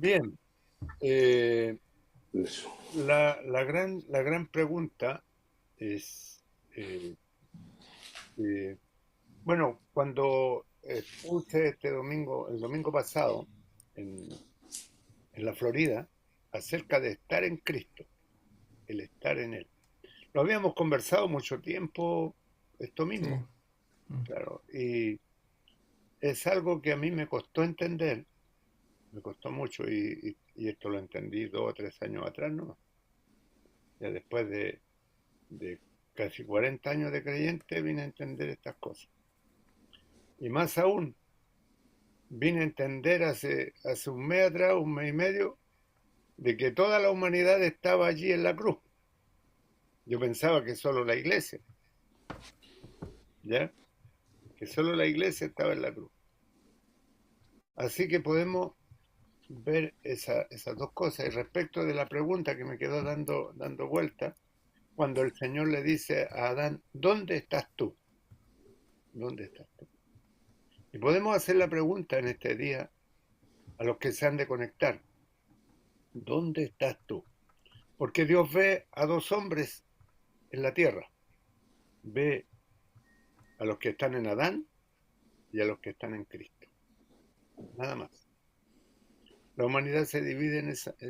Bien, eh, Eso. la gran pregunta es, eh, eh, bueno, cuando puse este domingo, el domingo pasado, en, en la Florida, acerca de estar en Cristo, el estar en Él. Lo habíamos conversado mucho tiempo, esto Sí. mismo, claro, y es algo que a mí me costó entender, me costó mucho, y esto lo entendí 2 o 3 años atrás, ¿no? Ya después de casi 40 años de creyente vine a entender estas cosas. Y más aún, vine a entender hace un mes atrás, un mes y medio, de que toda la humanidad estaba allí en la cruz. Yo pensaba que solo la iglesia, ¿ya? Que solo la iglesia estaba en la cruz. Así que podemos ver esas dos cosas. Y respecto de la pregunta que me quedó dando vuelta, cuando el Señor le dice a Adán, ¿dónde estás tú? ¿Dónde estás tú? Y podemos hacer la pregunta en este día a los que se han de conectar. ¿Dónde estás tú? Porque Dios ve a dos hombres en la tierra. Ve a los que están en Adán y a los que están en Cristo. Nada más. La humanidad se divide en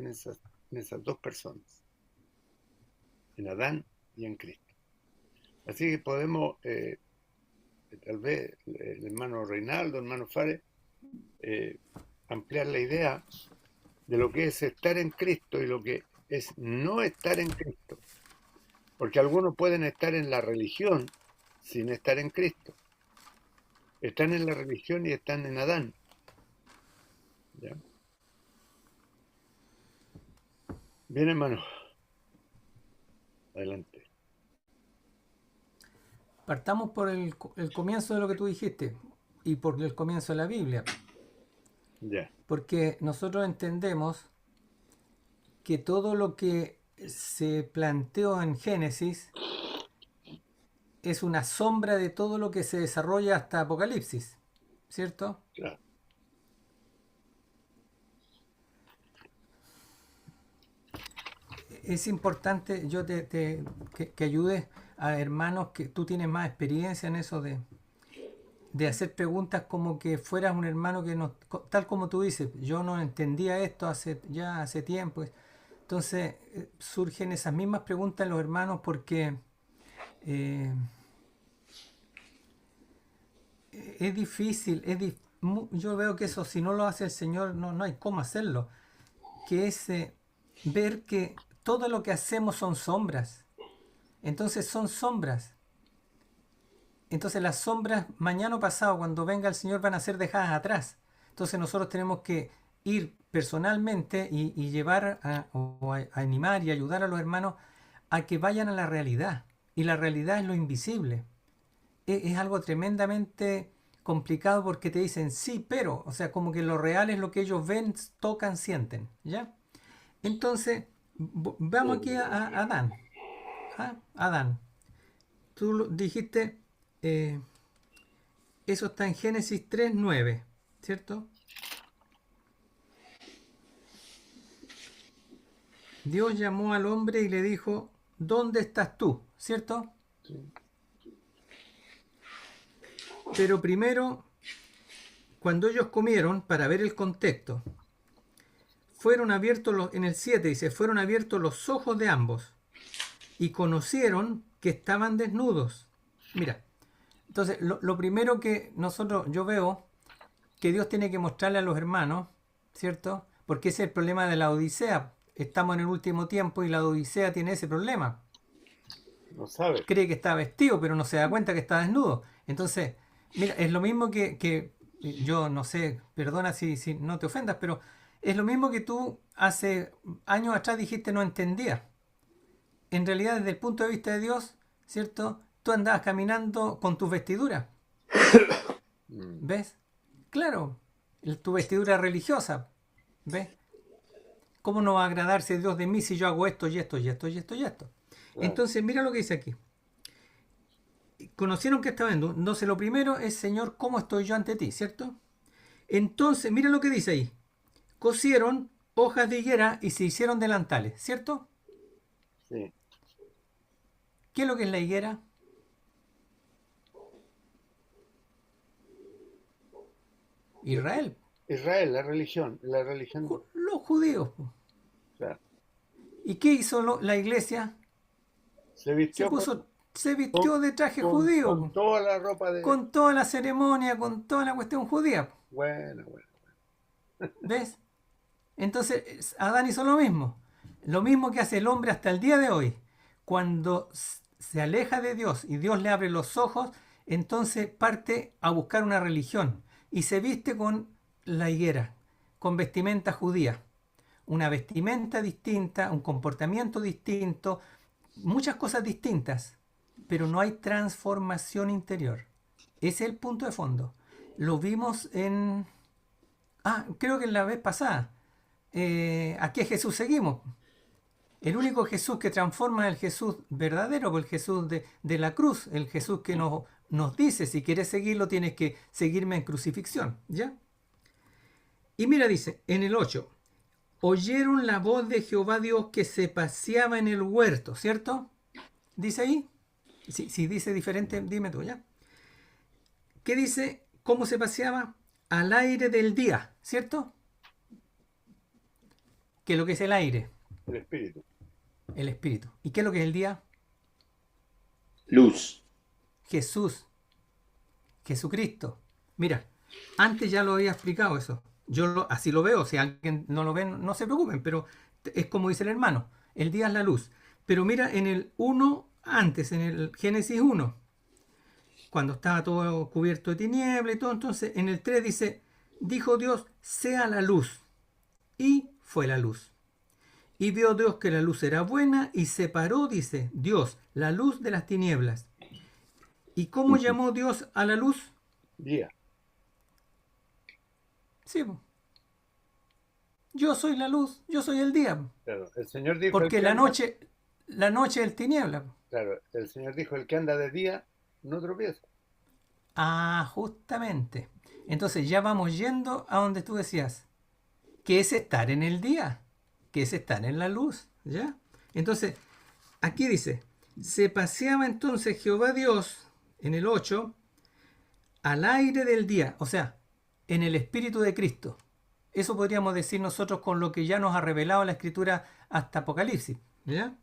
esas dos personas. En Adán y en Cristo. Así que podemos, tal vez, el hermano Reinaldo, el hermano Fare, eh, ampliar la idea de lo que es estar en Cristo y lo que es no estar en Cristo. Porque algunos pueden estar en la religión sin estar en Cristo. Están en la religión y están en Adán. ¿Ya? Bien, hermano. Adelante. Partamos por el comienzo de lo que tú dijiste y por el comienzo de la Biblia, Ya. porque nosotros entendemos que todo lo que se planteó en Génesis es una sombra de todo lo que se desarrolla hasta Apocalipsis, ¿cierto? Claro. Es importante que ayudes a hermanos que tú tienes más experiencia en eso de hacer preguntas como que fueras un hermano que no, tal como tú dices, yo no entendía esto hace tiempo. Entonces surgen esas mismas preguntas en los hermanos porque eh, es difícil, yo veo que eso si no lo hace el Señor no hay cómo hacerlo, que es ver que todo lo que hacemos son sombras. Entonces son sombras. Entonces las sombras mañana o pasado cuando venga el Señor van a ser dejadas atrás. Entonces nosotros tenemos que ir personalmente y llevar a animar y ayudar a los hermanos a que vayan a la realidad. Y la realidad es lo invisible. Es algo tremendamente complicado porque te dicen sí, pero, o sea, como que lo real es lo que ellos ven, tocan, sienten, ¿ya? Entonces, vamos aquí a Adán. ¿Ah? Adán. Tú dijiste, eh, eso está en Génesis 3:9, ¿cierto? Dios llamó al hombre y le dijo, ¿dónde estás tú? ¿Cierto? Sí. Pero primero, cuando ellos comieron, para ver el contexto, fueron abiertos en el 7 dice, fueron abiertos los ojos de ambos y conocieron que estaban desnudos. Mira, entonces lo primero que yo veo que Dios tiene que mostrarle a los hermanos, ¿cierto? Porque ese es el problema de la Odisea. Estamos en el último tiempo y la Odisea tiene ese problema. No sabe. Cree que está vestido, pero no se da cuenta que está desnudo. Entonces, mira, es lo mismo que yo no sé, perdona si no te ofendas, pero es lo mismo que tú hace años atrás dijiste no entendías. En realidad, desde el punto de vista de Dios, ¿cierto? Tú andabas caminando con tus vestiduras. Mm. ¿Ves? Claro, tu vestidura religiosa. ¿Ves? ¿Cómo no va a agradarse Dios de mí si yo hago esto y esto y esto y esto y esto? Claro. Entonces, mira lo que dice aquí. Conocieron que estaba en duda. Entonces, lo primero es, Señor, ¿cómo estoy yo ante ti? ¿Cierto? Entonces, mira lo que dice ahí. Cosieron hojas de higuera y se hicieron delantales, ¿cierto? sí. ¿Qué es lo que es la higuera? Israel, Israel, la religión, los judíos. claro. ¿Y qué hizo la iglesia? Se Se vistió puso, se con, vistió de traje con judío, toda la ropa de... con toda la ceremonia, con toda la cuestión judía. Bueno, bueno. ¿Ves? Entonces, Adán hizo lo mismo que hace el hombre hasta el día de hoy. Cuando se aleja de Dios y Dios le abre los ojos, entonces parte a buscar una religión y se viste con la higuera, con vestimenta judía. Una vestimenta distinta, un comportamiento distinto, muchas cosas distintas, pero no hay transformación interior. Ese es el punto de fondo. Lo vimos en... creo que en la vez pasada. ¿A qué Jesús seguimos? El único Jesús que transforma es el Jesús verdadero, el Jesús de la cruz, el Jesús que nos dice, si quieres seguirlo tienes que seguirme en crucifixión, ¿ya? Y mira, dice, en el 8, oyeron la voz de Jehová Dios que se paseaba en el huerto, ¿cierto? Dice ahí. Si dice diferente, dime tú, ¿ya? ¿Qué dice? ¿Cómo se paseaba? Al aire del día, ¿cierto? ¿Qué es lo que es el aire? El espíritu. El espíritu. ¿Y qué es lo que es el día? Luz. Jesús, Jesucristo. Mira, antes ya lo había explicado eso. Así lo veo. Si alguien no lo ve, no se preocupen, pero es como dice el hermano. El día es la luz. Pero mira, en el 1 antes, en el Génesis 1, cuando estaba todo cubierto de tiniebla y todo, entonces en el 3 dice, dijo Dios, sea la luz. Y fue la luz. Y vio Dios que la luz era buena y separó, dice Dios, la luz de las tinieblas. ¿Y cómo llamó Dios a la luz? Día. Sí, yo soy la luz, yo soy el día. Claro. El Señor dijo el Porque que anda, la noche es tiniebla. claro, el Señor dijo el que anda de día no tropieza. Justamente. Entonces ya vamos yendo a donde tú decías, que es estar en el día, que es estar en la luz, ¿ya? Entonces, aquí dice, se paseaba entonces Jehová Dios, en el 8, al aire del día, o sea, en el Espíritu de Cristo. Eso podríamos decir nosotros con lo que ya nos ha revelado la Escritura hasta Apocalipsis, ¿ya?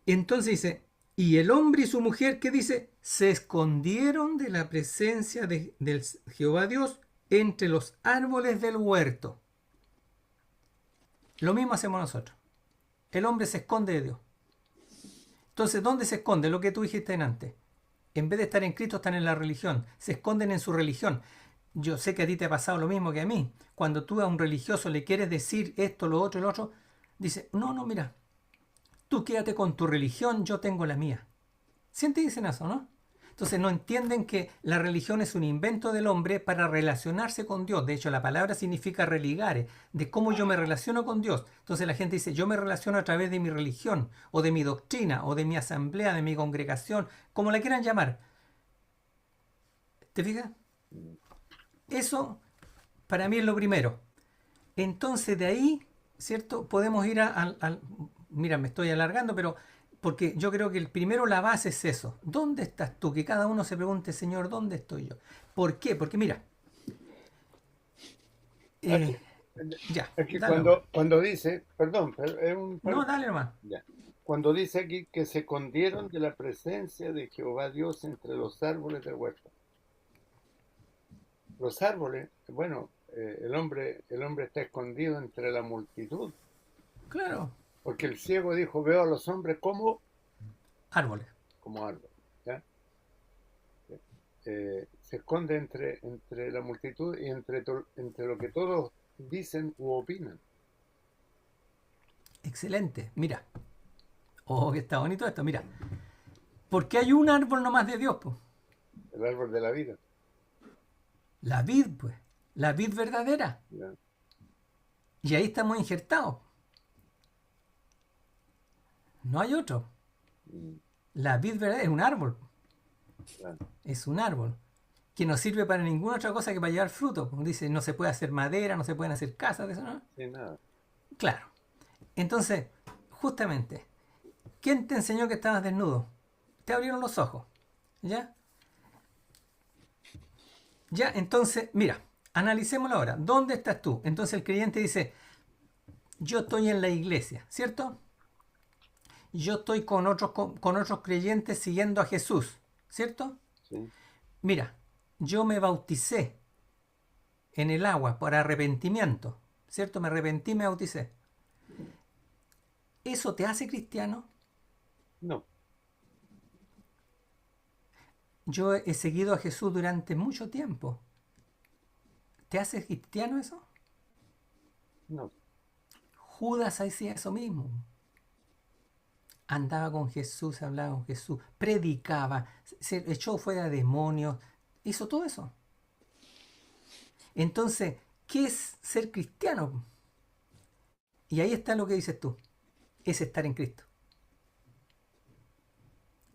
Entonces dice, y el hombre y su mujer, ¿qué dice? Se escondieron de la presencia del Jehová Dios entre los árboles del huerto. Lo mismo hacemos nosotros. El hombre se esconde de Dios. Entonces, ¿dónde se esconde? Lo que tú dijiste antes. En vez de estar en Cristo, están en la religión. Se esconden en su religión. Yo sé que a ti te ha pasado lo mismo que a mí. Cuando tú a un religioso le quieres decir esto, lo otro y lo otro, dice, no, mira, tú quédate con tu religión, yo tengo la mía. Siempre dicen eso, ¿no? Entonces no entienden que la religión es un invento del hombre para relacionarse con Dios. De hecho, la palabra significa religare, de cómo yo me relaciono con Dios. Entonces la gente dice, yo me relaciono a través de mi religión, o de mi doctrina, o de mi asamblea, de mi congregación, como la quieran llamar. ¿Te fijas? Eso para mí es lo primero. Entonces de ahí, ¿cierto? Podemos ir mira, me estoy alargando, pero porque yo creo que primero la base es eso. ¿Dónde estás tú? Que cada uno se pregunte, Señor, ¿dónde estoy yo? ¿Por qué? Porque mira, Aquí, ya, aquí dale nomás. cuando dice, perdón, pero No, dale nomás. ya. Cuando dice aquí que se escondieron de la presencia de Jehová Dios entre los árboles del huerto. Los árboles, bueno, el hombre está escondido entre la multitud, Claro, porque el ciego dijo, veo a los hombres árboles. como árboles, ¿ya? Se esconde entre la multitud y entre lo que todos dicen u opinan. Excelente. Mira. Oh, que está bonito esto. Mira. Porque hay un árbol nomás de Dios, pues. El árbol de la vida, La vid, pues. La vid verdadera. ¿ya? Y ahí estamos injertados. No hay otro. Mm, La vid verdadera es un árbol. claro. Es un árbol. que no sirve para ninguna otra cosa que para llevar fruto. Como dice, no se puede hacer madera, no se pueden hacer casas, de eso, ¿no? sin nada. Claro. Entonces, justamente, ¿quién te enseñó que estabas desnudo? Te abrieron los ojos. ¿Ya? Ya, entonces, mira, analicémoslo ahora. ¿Dónde estás tú? Entonces el creyente dice, yo estoy en la iglesia, ¿cierto? Yo estoy con otros creyentes siguiendo a Jesús, ¿cierto? ¿Sí? Mira, yo me bauticé en el agua por arrepentimiento, ¿cierto? Me arrepentí y me bauticé. ¿Eso te hace cristiano? No, Yo he seguido a Jesús durante mucho tiempo. ¿Te hace cristiano eso? no. Judas hacía eso mismo. Andaba con Jesús, hablaba con Jesús, predicaba, se echó fuera demonios, hizo todo eso. Entonces, ¿qué es ser cristiano? Y ahí está lo que dices tú, es estar en Cristo.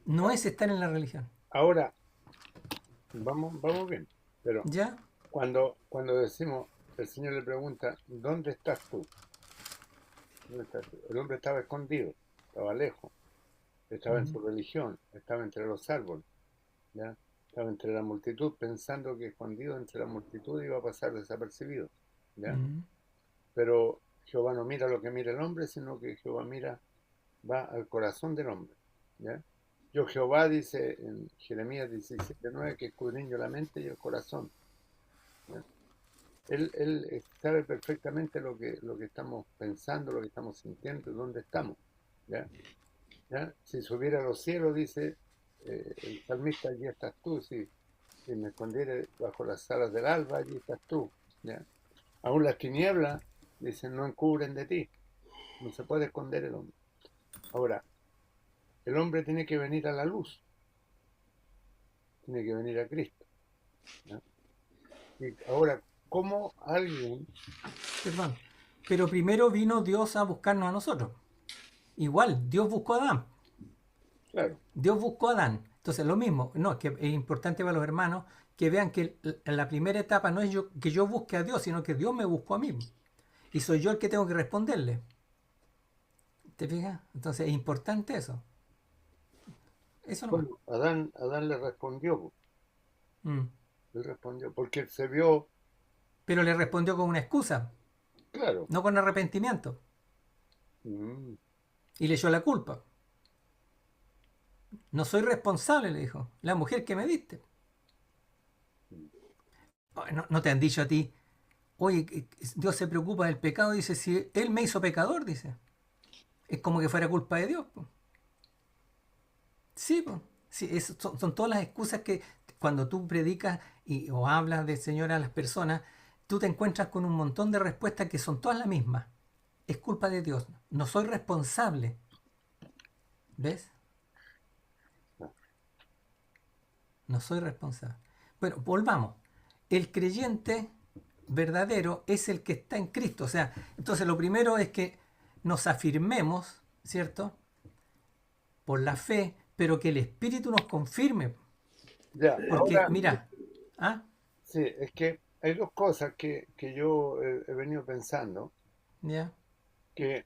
No es estar en la religión. Ahora, vamos bien. Pero ¿Ya? cuando decimos, el Señor le pregunta, ¿dónde estás tú? ¿Dónde estás tú? El hombre estaba escondido, estaba lejos, estaba en Mm, su religión, estaba entre los árboles, ¿ya? Estaba entre la multitud, pensando que escondido entre la multitud iba a pasar desapercibido, ¿ya? mm, Pero Jehová no mira lo que mira el hombre, sino que Jehová va al corazón del hombre, ¿ya? Yo Jehová dice en Jeremías 17:9 que escudriño la mente y el corazón, ¿ya? Él sabe perfectamente lo que estamos pensando, lo que estamos sintiendo, dónde estamos, ¿ya? ¿Ya? Si subiera a los cielos, dice el salmista, allí estás tú. Si me escondiere bajo las alas del alba, allí estás tú, ¿ya? Aún las tinieblas, dicen, no encubren de ti. No se puede esconder el hombre. Ahora, el hombre tiene que venir a la luz, tiene que venir a Cristo, ¿ya? Y ahora, ¿cómo alguien, perdón. Pero primero vino Dios a buscarnos a nosotros. Igual, Dios buscó a Adán. claro, Dios buscó a Adán. Entonces, lo mismo, no, que es importante para los hermanos que vean que la primera etapa no es que yo busque a Dios, sino que Dios me buscó a mí. Y soy yo el que tengo que responderle. ¿Te fijas? Entonces, es importante eso. Eso nomás. bueno, Adán le respondió, Mm. le respondió, porque se vio, Pero le respondió con una excusa, claro, no con arrepentimiento. mm, Y le echó la culpa. No soy responsable, le dijo. La mujer que me diste. No, no te han dicho a ti, oye, Dios se preocupa del pecado, dice, si Él me hizo pecador, dice. Es como que fuera culpa de Dios. Po. Sí, po. Sí, son todas las excusas que cuando tú predicas o hablas del Señor a las personas, tú te encuentras con un montón de respuestas que son todas las mismas. Es culpa de Dios. No soy responsable. ¿Ves? No soy responsable. Bueno, volvamos. El creyente verdadero es el que está en Cristo. O sea, entonces lo primero es que nos afirmemos, ¿cierto? Por la fe, pero que el Espíritu nos confirme. ya, Porque, ahora, mira, ¿ah? sí, es que hay dos cosas que yo he venido pensando, ¿Ya? que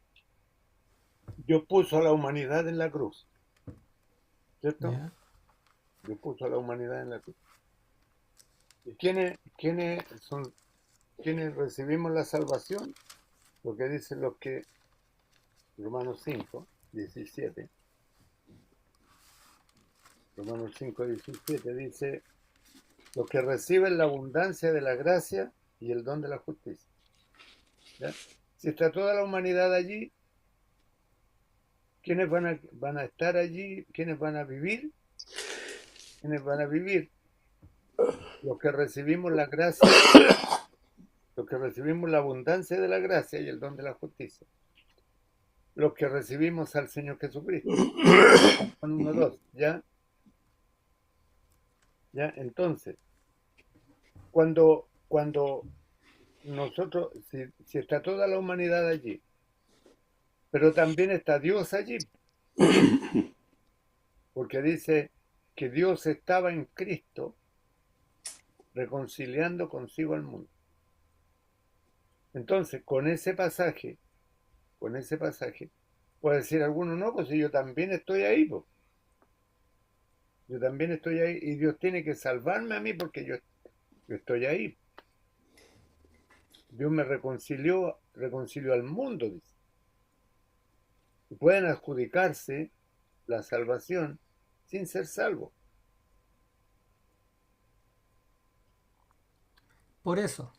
Dios puso a la humanidad en la cruz, ¿cierto? ¿Ya? Dios puso a la humanidad en la cruz. ¿Y quiénes recibimos la salvación? Lo que dicen los que, Romanos 5:17, Romanos 5:17 dice, los que reciben la abundancia de la gracia y el don de la justicia. ¿Ya? Si está toda la humanidad allí, ¿quiénes van a estar allí? ¿Quiénes van a vivir? ¿Quiénes van a vivir? Los que recibimos la gracia, los que recibimos la abundancia de la gracia y el don de la justicia. Los que recibimos al Señor Jesucristo. Juan 1:2, ¿ya? ¿Ya? Entonces, cuando nosotros, si está toda la humanidad allí, pero también está Dios allí, porque dice que Dios estaba en Cristo reconciliando consigo al mundo. Entonces, con ese pasaje, puede decir alguno, no, pues si yo también estoy ahí, pues. Yo también estoy ahí y Dios tiene que salvarme a mí porque yo estoy ahí. Dios me reconcilió al mundo, dice. Y pueden adjudicarse la salvación sin ser salvos. Por eso,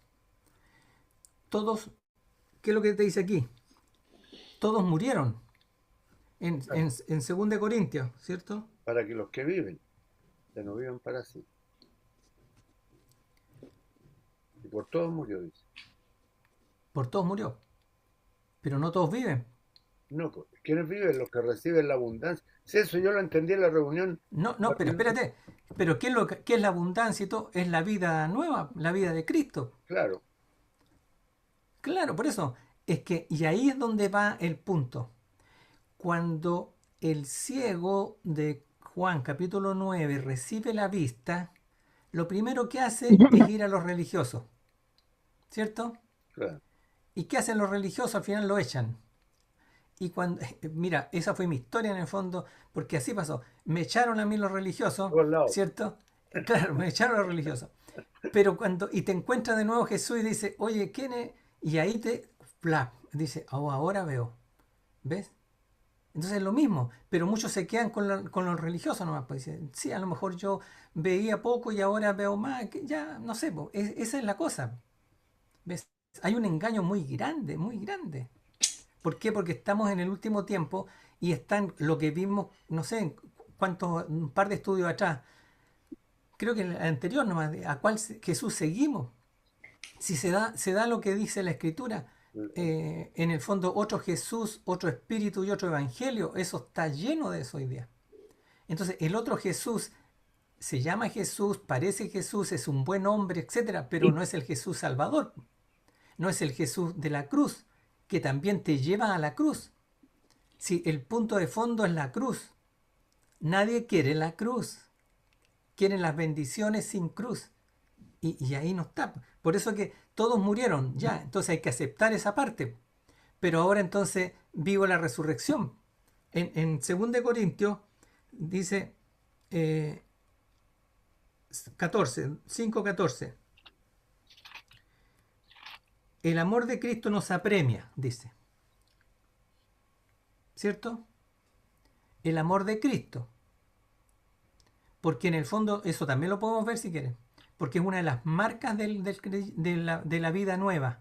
todos, ¿qué es lo que te dice aquí? Todos murieron en 2 Corintios, ¿cierto? Para que los que viven ya no vivan para sí. Y por todos murió, dice. Por todos murió, pero no todos viven. No, pues, ¿quiénes viven? Los que reciben la abundancia. Si eso yo lo entendí en la reunión. No, no, pero espérate. Pero qué es la abundancia y todo? Es la vida nueva, la vida de Cristo. Claro, Claro, por eso. Es que, y ahí es donde va el punto. Cuando el ciego de Juan capítulo 9 recibe la vista, lo primero que hace es ir a los religiosos, ¿cierto? claro. ¿Y qué hacen los religiosos? Al final lo echan. Y cuando, mira, esa fue mi historia en el fondo, porque así pasó. Me echaron a mí los religiosos, Todos lados. ¿cierto? Claro, me echaron a los religiosos. Pero y te encuentras de nuevo Jesús y dice, oye, ¿quién es? Y ahí plap, dice, oh, ahora veo. ¿Ves? Entonces es lo mismo, pero muchos se quedan con los religiosos nomás, pues dicen, sí, a lo mejor yo veía poco y ahora veo más, que ya no sé, pues, esa es la cosa. ¿Ves? Hay un engaño muy grande, muy grande. ¿Por qué? Porque estamos en el último tiempo y están lo que vimos, no sé, un par de estudios atrás, creo que el anterior nomás, a cuál Jesús seguimos. Si se da lo que dice la Escritura, en el fondo otro Jesús, otro Espíritu y otro Evangelio, eso está lleno de eso hoy día. Entonces el otro Jesús se llama Jesús, parece Jesús, es un buen hombre, etcétera, pero no es el Jesús Salvador, no es el Jesús de la cruz, que también te lleva a la cruz. Si el punto de fondo es la cruz, nadie quiere la cruz, quieren las bendiciones sin cruz. Y ahí no está. Por eso que todos murieron, ya. Entonces hay que aceptar esa parte. Pero ahora entonces vivo la resurrección. En 2 Corintios dice 5:14. El amor de Cristo nos apremia, dice. ¿Cierto? El amor de Cristo. Porque en el fondo, eso también lo podemos ver si quieren. Porque es una de las marcas de la vida nueva.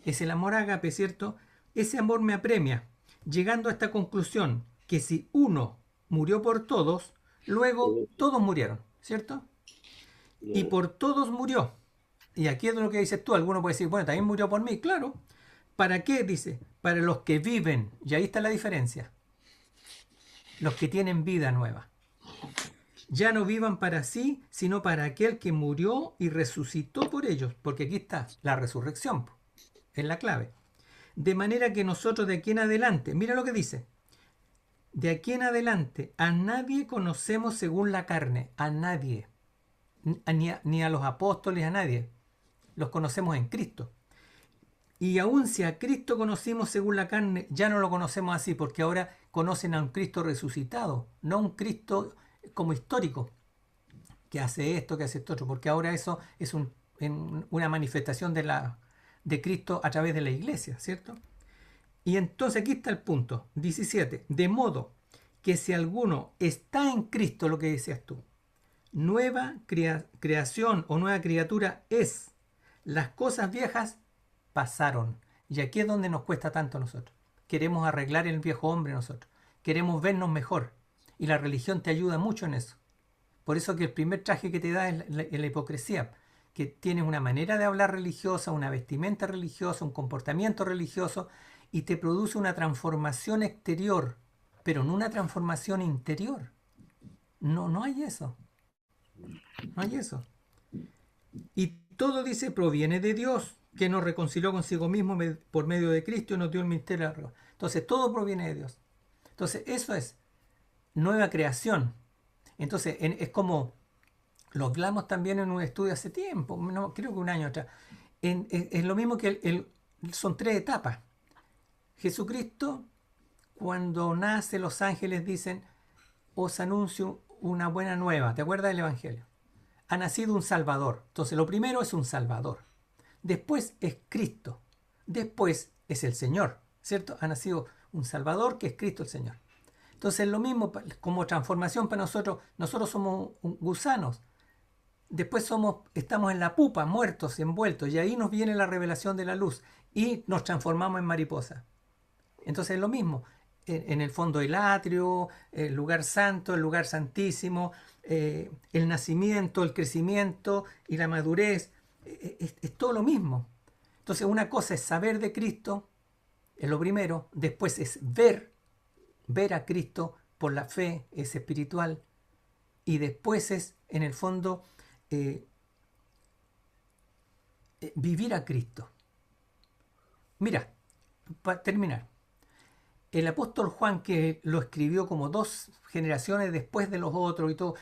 Es el amor ágape, ¿cierto? Ese amor me apremia, llegando a esta conclusión, que si uno murió por todos, luego todos murieron, ¿cierto? Y por todos murió. Y aquí es lo que dices tú. Alguno puede decir, bueno, también murió por mí. Claro. ¿Para qué? Dice, para los que viven. Y ahí está la diferencia. Los que tienen vida nueva. Ya no vivan para sí, sino para aquel que murió y resucitó por ellos. Porque aquí está la resurrección. Es la clave. De manera que nosotros de aquí en adelante, mira lo que dice. De aquí en adelante, a nadie conocemos según la carne. A nadie. Ni a los apóstoles, a nadie. Los conocemos en Cristo. Y aun si a Cristo conocimos según la carne, ya no lo conocemos así, porque ahora conocen a un Cristo resucitado, no a un Cristo como histórico, que hace esto, que hace esto otro, porque ahora eso es una manifestación de Cristo a través de la iglesia, ¿cierto? Y entonces aquí está el punto, 17, de modo que si alguno está en Cristo, lo que decías tú, nueva creación o nueva criatura es, las cosas viejas pasaron. Y aquí es donde nos cuesta tanto a nosotros. Queremos arreglar el viejo hombre nosotros. Queremos vernos mejor. Y la religión te ayuda mucho en eso. Por eso que el primer traje que te da es la hipocresía. Que tienes una manera de hablar religiosa, una vestimenta religiosa, un comportamiento religioso, y te produce una transformación exterior, pero no una transformación interior. No, no hay eso. No hay eso. Y todo, dice, proviene de Dios, que nos reconcilió consigo mismo por medio de Cristo y nos dio el ministerio. Entonces, todo proviene de Dios. Entonces, eso es nueva creación. Entonces, es como Lo hablamos también en un estudio hace tiempo, no, creo que un año atrás. Es lo mismo que son tres etapas. Jesucristo, cuando nace, los ángeles dicen, os anuncio una buena nueva. ¿Te acuerdas del Evangelio? Ha nacido un Salvador. Entonces, lo primero es un Salvador. Después es Cristo. Después es el Señor, ¿cierto? Ha nacido un Salvador que es Cristo el Señor. Entonces, lo mismo como transformación para nosotros. Nosotros somos gusanos. Después estamos en la pupa, muertos, envueltos, y ahí nos viene la revelación de la luz y nos transformamos en mariposa. Entonces es lo mismo. En el fondo el atrio, el lugar santo, el lugar santísimo, el nacimiento, el crecimiento y la madurez, es todo lo mismo. Entonces una cosa es saber de Cristo, es lo primero, después es ver a Cristo por la fe, es espiritual, y después es, en el fondo, eh, vivir a Cristo. Mira, para terminar, el apóstol Juan, que lo escribió como dos generaciones después de los otros y todo,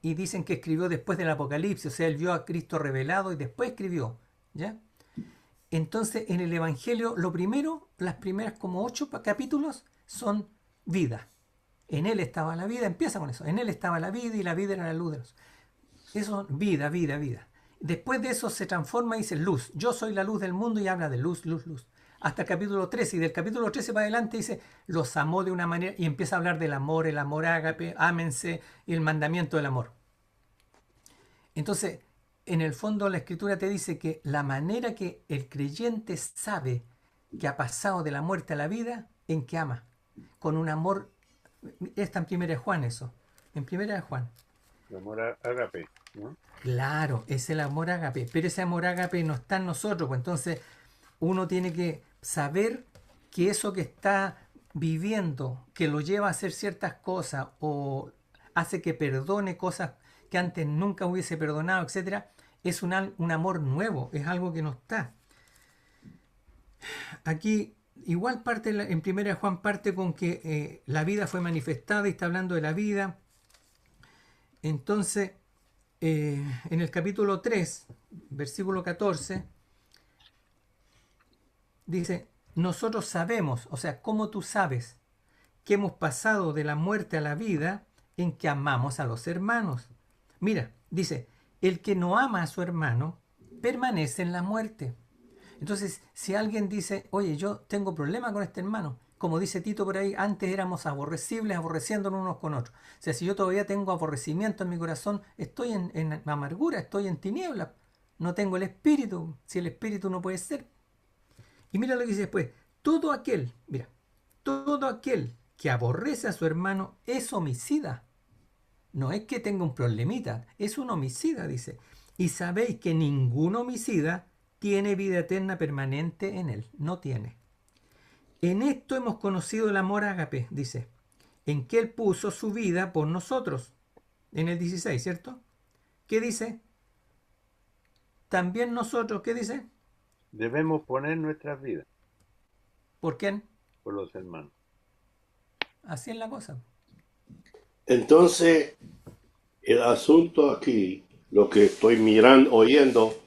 y dicen que escribió después del Apocalipsis, o sea, él vio a Cristo revelado y después escribió, ¿ya? Entonces, en el Evangelio, lo primero, las primeras como 8 capítulos son vida. En él estaba la vida, empieza con eso, en él estaba la vida y la vida era la luz de los. Eso, vida, vida, vida. Después de eso se transforma y dice luz. Yo soy la luz del mundo y habla de luz, luz, luz. Hasta el capítulo 13. Y del capítulo 13 para adelante dice, los amó de una manera y empieza a hablar del amor, el amor ágape, ámense y el mandamiento del amor. Entonces, en el fondo la escritura te dice que la manera que el creyente sabe que ha pasado de la muerte a la vida, en que ama. Con un amor, está en primera de Juan eso. En primera de Juan. El amor ágape, ¿no? Claro, es el amor ágape, pero ese amor ágape no está en nosotros, pues entonces uno tiene que saber que eso que está viviendo, que lo lleva a hacer ciertas cosas o hace que perdone cosas que antes nunca hubiese perdonado, etcétera, es un amor nuevo, es algo que no está. Aquí igual parte en primera Juan parte con que la vida fue manifestada y está hablando de la vida. Entonces, en el capítulo 3, versículo 14, dice, nosotros sabemos, o sea, ¿cómo tú sabes que hemos pasado de la muerte a la vida en que amamos a los hermanos? Mira, dice, el que no ama a su hermano permanece en la muerte. Entonces, si alguien dice, oye, yo tengo problema con este hermano, como dice Tito por ahí, antes éramos aborrecibles, aborreciéndonos unos con otros. O sea, si yo todavía tengo aborrecimiento en mi corazón, estoy en amargura, estoy en tinieblas, no tengo el espíritu, si el espíritu no puede ser. Y mira lo que dice después, todo aquel, mira, todo aquel que aborrece a su hermano es homicida. No es que tenga un problemita, es un homicida, dice. Y sabéis que ningún homicida tiene vida eterna permanente en él. No tiene. En esto hemos conocido el amor ágape, dice, en que él puso su vida por nosotros. En el 16, ¿cierto? ¿Qué dice? También nosotros, ¿qué dice? Debemos poner nuestras vidas ¿Por quién? por los hermanos. Así es la cosa. Entonces, el asunto aquí, lo que estoy mirando, oyendo,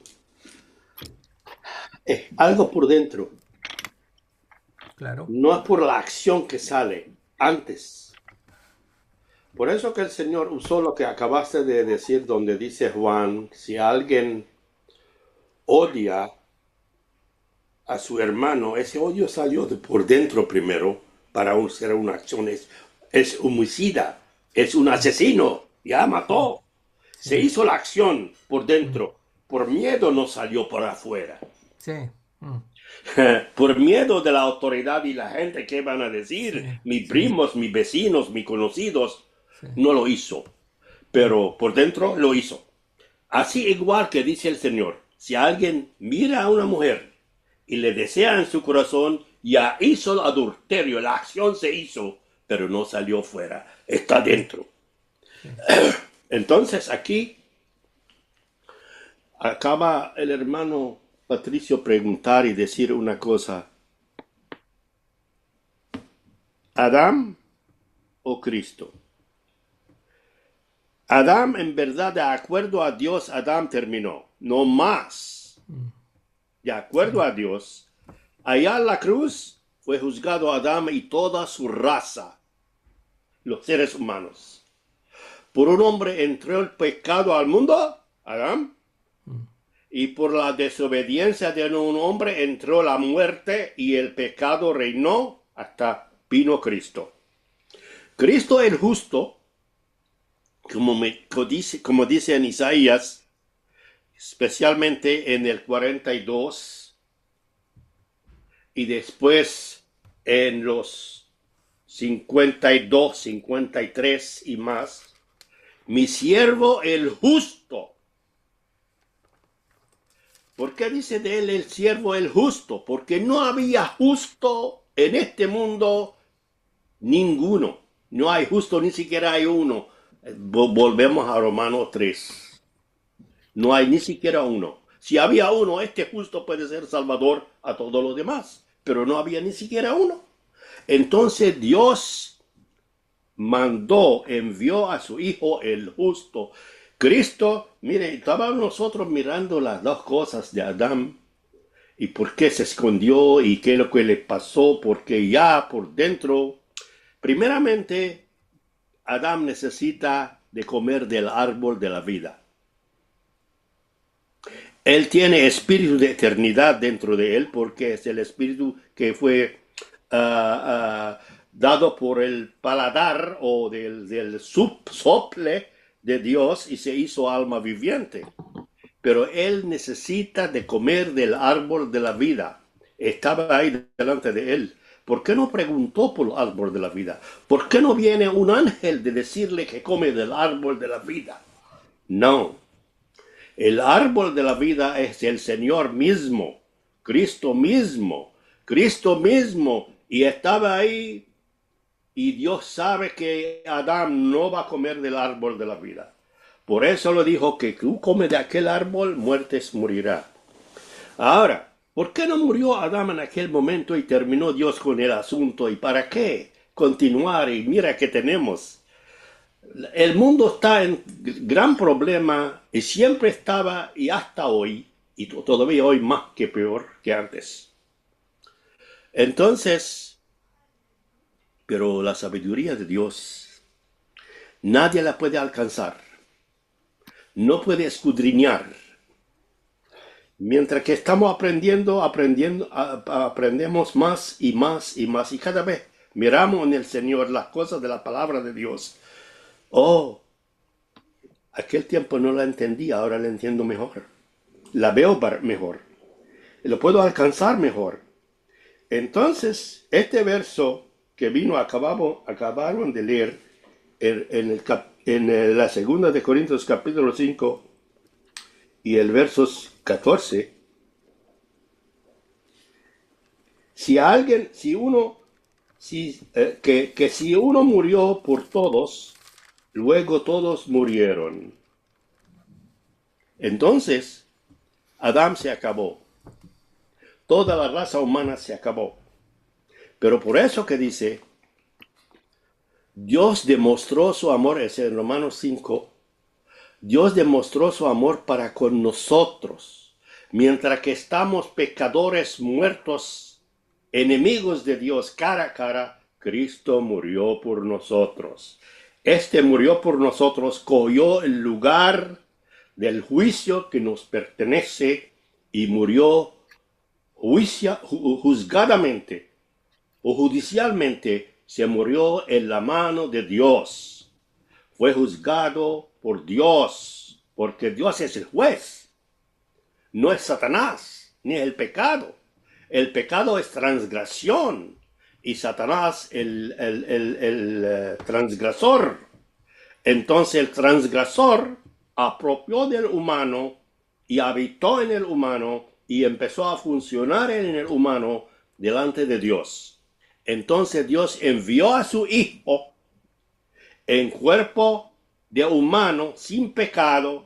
es algo por dentro. Claro. No es por la acción que sale antes. Por eso que el Señor usó lo que acabaste de decir, donde dice Juan, si alguien odia a su hermano, ese odio salió de por dentro primero para hacer una acción. Es homicida, es un asesino, ya mató. Se Sí. hizo la acción por Mm. dentro. Por miedo no salió por afuera. Sí. Mm. Por miedo de la autoridad y la gente que van a Sí. decir, mis Sí. primos, mis vecinos, mis conocidos, Sí. no lo hizo. Mm. Pero por dentro lo hizo. Así igual que dice el Señor, si alguien mira a una mujer y le desea en su corazón, ya hizo el adulterio, la acción se hizo, pero no salió fuera, está Mm. dentro. Sí. Entonces aquí acaba el hermano Patricio preguntar y decir una cosa. ¿Adán o Cristo? Adán, en verdad, de acuerdo a Dios, Adán terminó. No más. De acuerdo a Dios, allá en la cruz fue juzgado Adán y toda su raza, los seres humanos. Por un hombre entró el pecado al mundo, Adán, y por la desobediencia de un hombre entró la muerte y el pecado reinó hasta vino Cristo. Cristo el justo, como dice en Isaías, especialmente en el 42 y después en los 52, 53 y más, mi siervo el justo. ¿Por qué dice de él el siervo el justo? Porque no había justo en este mundo ninguno. No hay justo, ni siquiera hay uno. Volvemos a Romanos 3. No hay ni siquiera uno. Si había uno, este justo puede ser salvador a todos los demás. Pero no había ni siquiera uno. Entonces Dios envió a su Hijo el justo. Cristo, mire, estábamos nosotros mirando las dos cosas de Adán y por qué se escondió y qué es lo que le pasó, porque ya por dentro, primeramente, Adán necesita de comer del árbol de la vida. Él tiene espíritu de eternidad dentro de él porque es el espíritu que fue dado por el paladar o del sople de Dios y se hizo alma viviente. Pero él necesita de comer del árbol de la vida. Estaba ahí delante de él. ¿Por qué no preguntó por el árbol de la vida? ¿Por qué no viene un ángel de decirle que come del árbol de la vida? No. El árbol de la vida es el Señor mismo, Cristo mismo, y estaba ahí y Dios sabe que Adán no va a comer del árbol de la vida. Por eso le dijo que tú comes de aquel árbol, muertes morirá. Ahora, ¿por qué no murió Adán en aquel momento y terminó Dios con el asunto? ¿Y para qué continuar? Y mira que tenemos. El mundo está en gran problema y siempre estaba y hasta hoy, y todavía hoy más que peor que antes. Entonces, pero la sabiduría de Dios, nadie la puede alcanzar, no puede escudriñar. Mientras que estamos aprendemos más y más y más, y cada vez miramos en el Señor las cosas de la palabra de Dios. Oh, aquel tiempo no la entendí, ahora la entiendo mejor. La veo mejor. Lo puedo alcanzar mejor. Entonces, este verso que acabaron de leer en la segunda de Corintios capítulo 5 y el verso 14. Si uno murió por todos, luego todos murieron. Entonces, Adán se acabó. Toda la raza humana se acabó. Pero por eso que dice, Dios demostró su amor, es en Romanos 5, Dios demostró su amor para con nosotros. Mientras que estamos pecadores muertos, enemigos de Dios cara a cara, Cristo murió por nosotros. Este murió por nosotros, cogió el lugar del juicio que nos pertenece y murió juzgadamente o judicialmente, se murió en la mano de Dios. Fue juzgado por Dios, porque Dios es el juez. No es Satanás, ni el pecado. El pecado es transgresión y Satanás el transgresor. Entonces el transgresor apropió del humano y habitó en el humano y empezó a funcionar en el humano delante de Dios. Entonces Dios envió a su Hijo en cuerpo de humano sin pecado.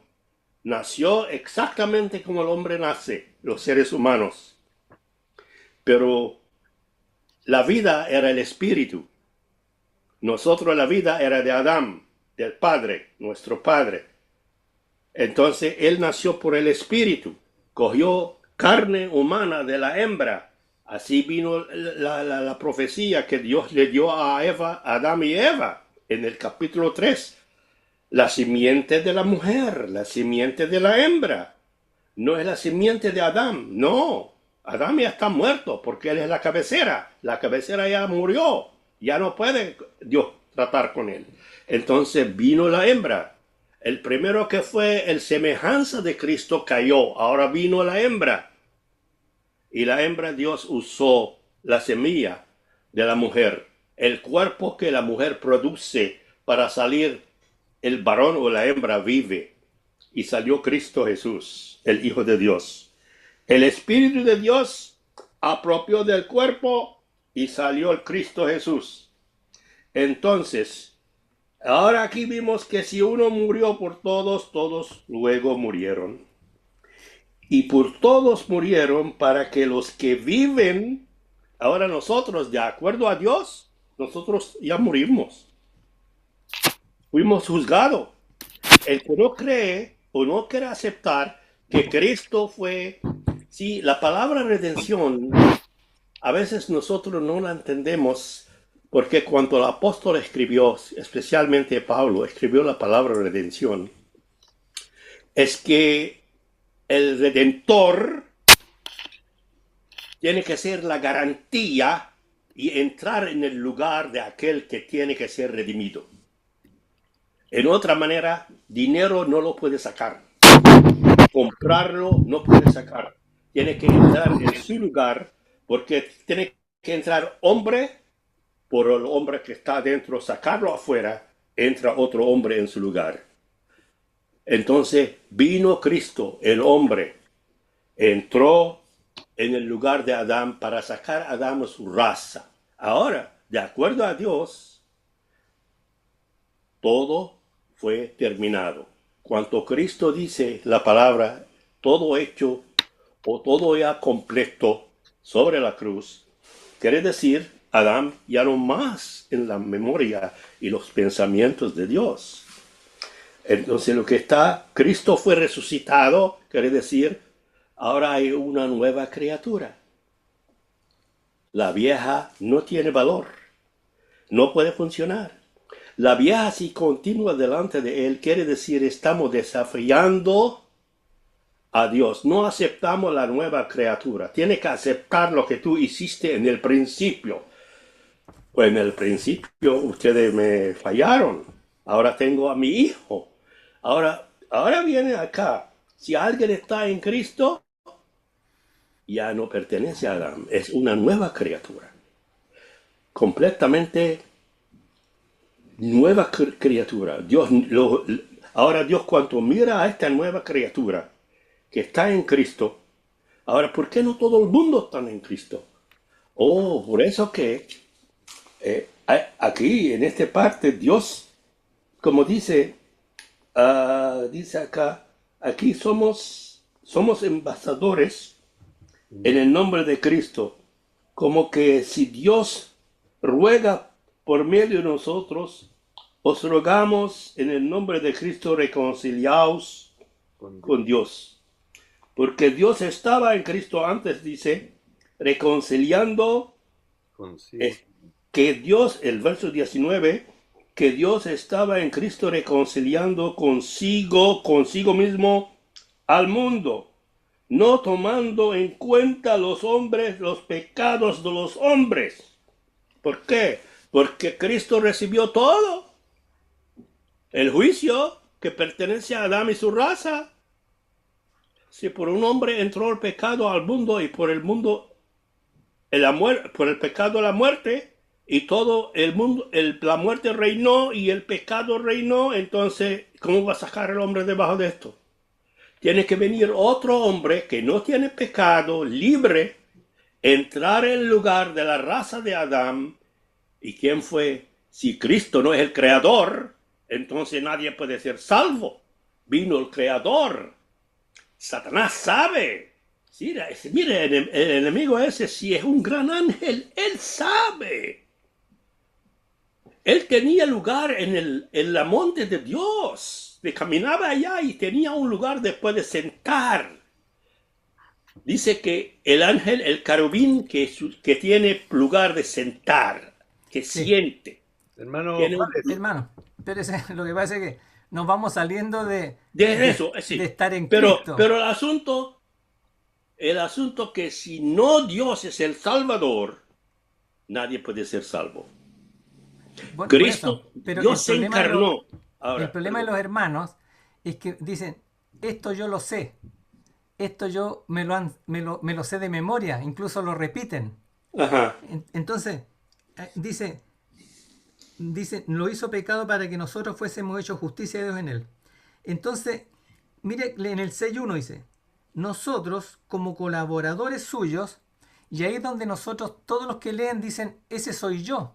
Nació exactamente como el hombre nace, los seres humanos. Pero la vida era el espíritu. Nosotros la vida era de Adán. del Padre, nuestro Padre. Entonces él nació por el Espíritu, cogió carne humana de la hembra. Así vino la profecía que Dios le dio a Eva, a Adán y Eva, en el capítulo 3. La simiente de la mujer, la simiente de la hembra. No es la simiente de Adán, no. Adán ya está muerto porque él es la cabecera. La cabecera ya murió. Ya no puede Dios tratar con él. Entonces vino la hembra. El primero que fue el semejanza de Cristo cayó. Ahora vino la hembra. Y la hembra Dios usó la semilla de la mujer. El cuerpo que la mujer produce para salir el varón o la hembra vive. Y salió Cristo Jesús, el Hijo de Dios. El Espíritu de Dios apropió del cuerpo y salió el Cristo Jesús. Entonces, ahora aquí vimos que si uno murió por todos, todos luego murieron. Y por todos murieron para que los que viven, ahora nosotros, de acuerdo a Dios, nosotros ya morimos. Fuimos juzgados. El que no cree o no quiere aceptar que Cristo fue... Sí, la palabra redención, a veces nosotros no la entendemos, porque cuando el apóstol escribió, especialmente Pablo, escribió la palabra redención, es que el redentor tiene que ser la garantía y entrar en el lugar de aquel que tiene que ser redimido. En otra manera, dinero no lo puede sacar. Comprarlo no puede sacar. Tiene que entrar en su lugar, porque tiene que entrar hombre por el hombre que está dentro, sacarlo afuera, entra otro hombre en su lugar. Entonces vino Cristo, el hombre, entró en el lugar de Adán para sacar a Adán de su raza. Ahora, de acuerdo a Dios, todo fue terminado. Cuando Cristo dice la palabra, todo hecho o todo ya completo sobre la cruz, quiere decir, Adán ya no más en la memoria y los pensamientos de Dios. Entonces lo que está, Cristo fue resucitado, quiere decir, ahora hay una nueva criatura. La vieja no tiene valor, no puede funcionar. La vieja si continúa delante de él, quiere decir, estamos desafiando a Dios. No aceptamos la nueva criatura. Tiene que aceptar lo que tú hiciste en el principio. Pues en el principio ustedes me fallaron. Ahora tengo a mi hijo. Ahora viene acá. Si alguien está en Cristo, ya no pertenece a Adán. Es una nueva criatura. Completamente nueva criatura. Ahora Dios cuando mira a esta nueva criatura que está en Cristo, ahora ¿por qué no todo el mundo está en Cristo? Oh, por eso que aquí en esta parte Dios, como dice acá, aquí somos embajadores en el nombre de Cristo, como que si Dios ruega por medio de nosotros, os rogamos en el nombre de Cristo, reconciliaos con Dios. Porque Dios estaba en Cristo antes, dice, reconciliando, que Dios, el verso 19, que Dios estaba en Cristo reconciliando consigo mismo al mundo, no tomando en cuenta los hombres, los pecados de los hombres. ¿Por qué? Porque Cristo recibió todo. El juicio que pertenece a Adán y su raza. Si por un hombre entró el pecado al mundo y por el mundo, por el pecado la muerte, y todo el mundo, la muerte reinó y el pecado reinó, entonces, ¿cómo va a sacar el hombre debajo de esto? Tiene que venir otro hombre que no tiene pecado, libre, entrar en el lugar de la raza de Adán. ¿Y quién fue? Si Cristo no es el creador, entonces nadie puede ser salvo. Vino el creador. Satanás sabe. Sí, mire, el enemigo ese, si es un gran ángel, él sabe Él tenía lugar en la monte de Dios. Le caminaba allá y tenía un lugar después de sentar. Dice que el ángel, el querubín, que tiene lugar de sentar, que Sí, siente. Hermano Tiene Juárez, hermano, pero lo que pasa es que nos vamos saliendo de eso, de sí. estar en Pero Cristo. el asunto que si no Dios es el Salvador, nadie puede ser salvo. Bueno, por eso, Cristo, pero Dios se encarnó. el Ahora, problema de perdón. los hermanos es que dicen, esto yo lo sé, esto yo me lo sé de memoria, incluso lo repiten. Ajá. Entonces, dice, lo hizo pecado para que nosotros fuésemos hechos justicia de Dios en él. Entonces, mire, en el 6.1 dice, nosotros como colaboradores suyos, y ahí es donde nosotros, todos los que leen dicen, ese soy yo,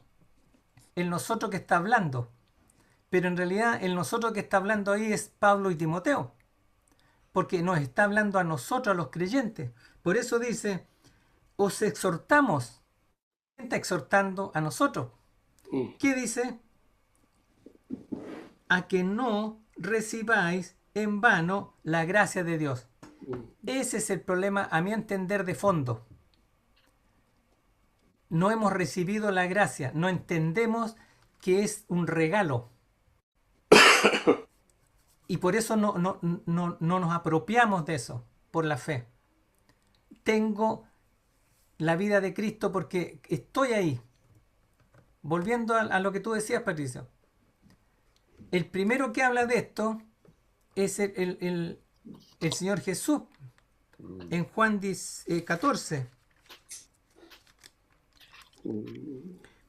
el nosotros que está hablando. Pero en realidad el nosotros que está hablando ahí es Pablo y Timoteo, porque nos está hablando a nosotros, a los creyentes. Por eso dice, os exhortamos. ¿Quién está exhortando a nosotros? ¿Qué dice? A que no recibáis en vano la gracia de Dios. Ese es el problema, a mi entender, de fondo. No hemos recibido la gracia, no entendemos que es un regalo. Y por eso no nos apropiamos de eso, por la fe. Tengo la vida de Cristo porque estoy ahí. Volviendo a lo que tú decías, Patricio. El primero que habla de esto es el Señor Jesús en Juan 14,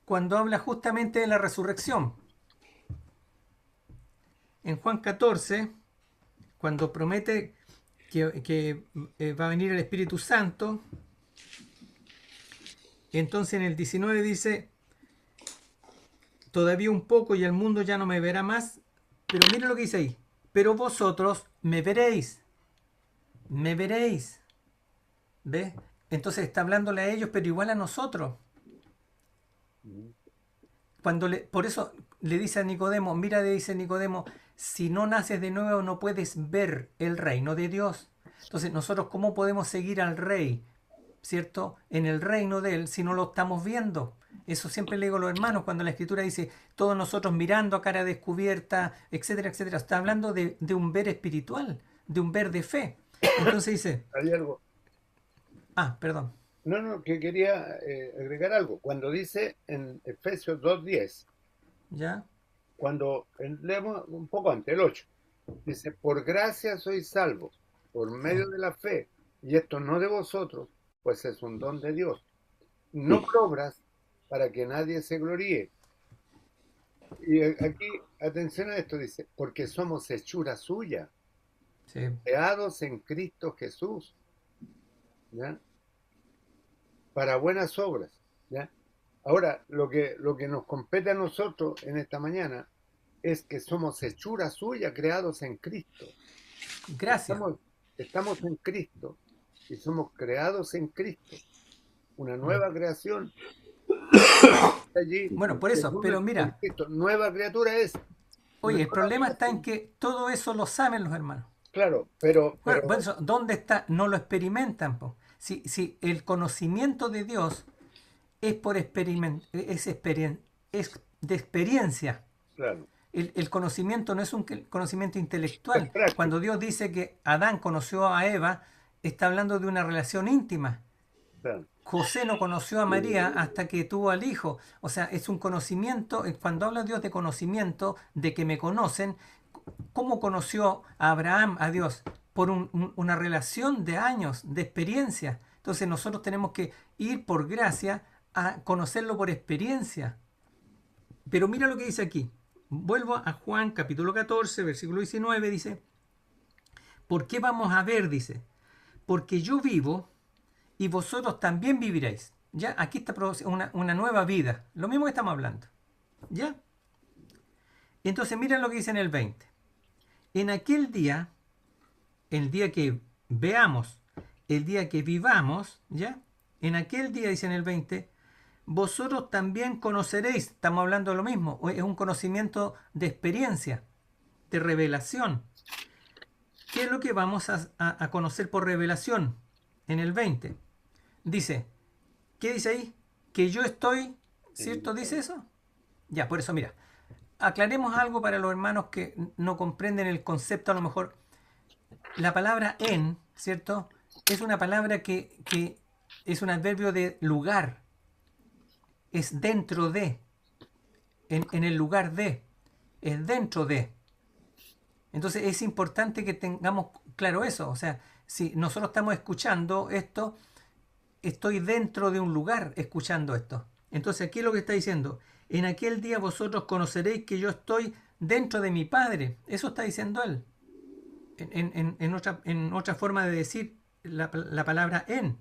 cuando habla justamente de la resurrección. En Juan 14, cuando promete que va a venir el Espíritu Santo, entonces en el 19 dice, todavía un poco y el mundo ya no me verá más, pero miren lo que dice ahí, pero vosotros me veréis, me veréis. ¿Ves? Entonces está hablándole a ellos, pero igual a nosotros. Por eso le dice a Nicodemo, mira, le dice Nicodemo, si no naces de nuevo no puedes ver el reino de Dios. Entonces nosotros, ¿cómo podemos seguir al rey, cierto, en el reino de él si no lo estamos viendo? Eso siempre le digo a los hermanos cuando la escritura dice, todos nosotros mirando a cara descubierta, etcétera, etcétera. Está hablando de un ver espiritual, de un ver de fe. Entonces dice, hay algo. perdón, No, no, que quería agregar algo. Cuando dice en Efesios 2:10, ¿ya? cuando leemos un poco antes, el 8, dice, por gracia sois salvos, por Sí, medio de la fe, y esto no de vosotros, pues es un don de Dios. No por obras, para que nadie se gloríe. Y aquí, atención a esto, dice, porque somos hechura suya, sí. creados en Cristo Jesús, ¿ya? Para buenas obras, ¿ya? Ahora, lo que nos compete a nosotros en esta mañana es que somos hechura suya, creados en Cristo. Gracias. Estamos en Cristo y somos creados en Cristo, una nueva creación allí. Bueno, por eso, Jesús pero en mira, Cristo, nueva criatura es una oye, el nueva problema está en creación. que todo eso lo saben los hermanos. Claro, pero, Bueno, por pero, eso, ¿dónde está? No lo experimentan, po. Si el conocimiento de Dios es por es de experiencia. claro, El conocimiento no es un conocimiento es intelectual. práctico, Cuando Dios dice que Adán conoció a Eva, está hablando de una relación íntima. claro, José no conoció a María hasta que tuvo al hijo. O sea, es un conocimiento, cuando habla Dios de conocimiento, de que me conocen, ¿cómo conoció a Abraham a Dios? Por una relación de años, de experiencia. Entonces nosotros tenemos que ir por gracia a conocerlo por experiencia. Pero mira lo que dice aquí. Vuelvo a Juan capítulo 14, versículo 19, dice, ¿por qué vamos a ver? Dice, porque yo vivo y vosotros también viviréis. Ya, aquí está una nueva vida. Lo mismo que estamos hablando. ¿Ya? Entonces miren lo que dice en el 20. En aquel día, el día que veamos, el día que vivamos, ¿ya? En aquel día, dice en el 20, vosotros también conoceréis. Estamos hablando de lo mismo. Es un conocimiento de experiencia, de revelación. ¿Qué es lo que vamos a conocer por revelación? En el 20. Dice, ¿qué dice ahí? Que yo estoy, ¿cierto? ¿Dice eso? Ya, por eso, mira. Aclaremos algo para los hermanos que no comprenden el concepto a lo mejor. La palabra en, ¿cierto? Es una palabra que es un adverbio de lugar. Es dentro de. En el lugar de. Es dentro de. Entonces es importante que tengamos claro eso. O sea, si nosotros estamos escuchando esto, estoy dentro de un lugar escuchando esto. Entonces aquí lo que está diciendo, en aquel día vosotros conoceréis que yo estoy dentro de mi Padre. Eso está diciendo él. En otra forma de decir la palabra en.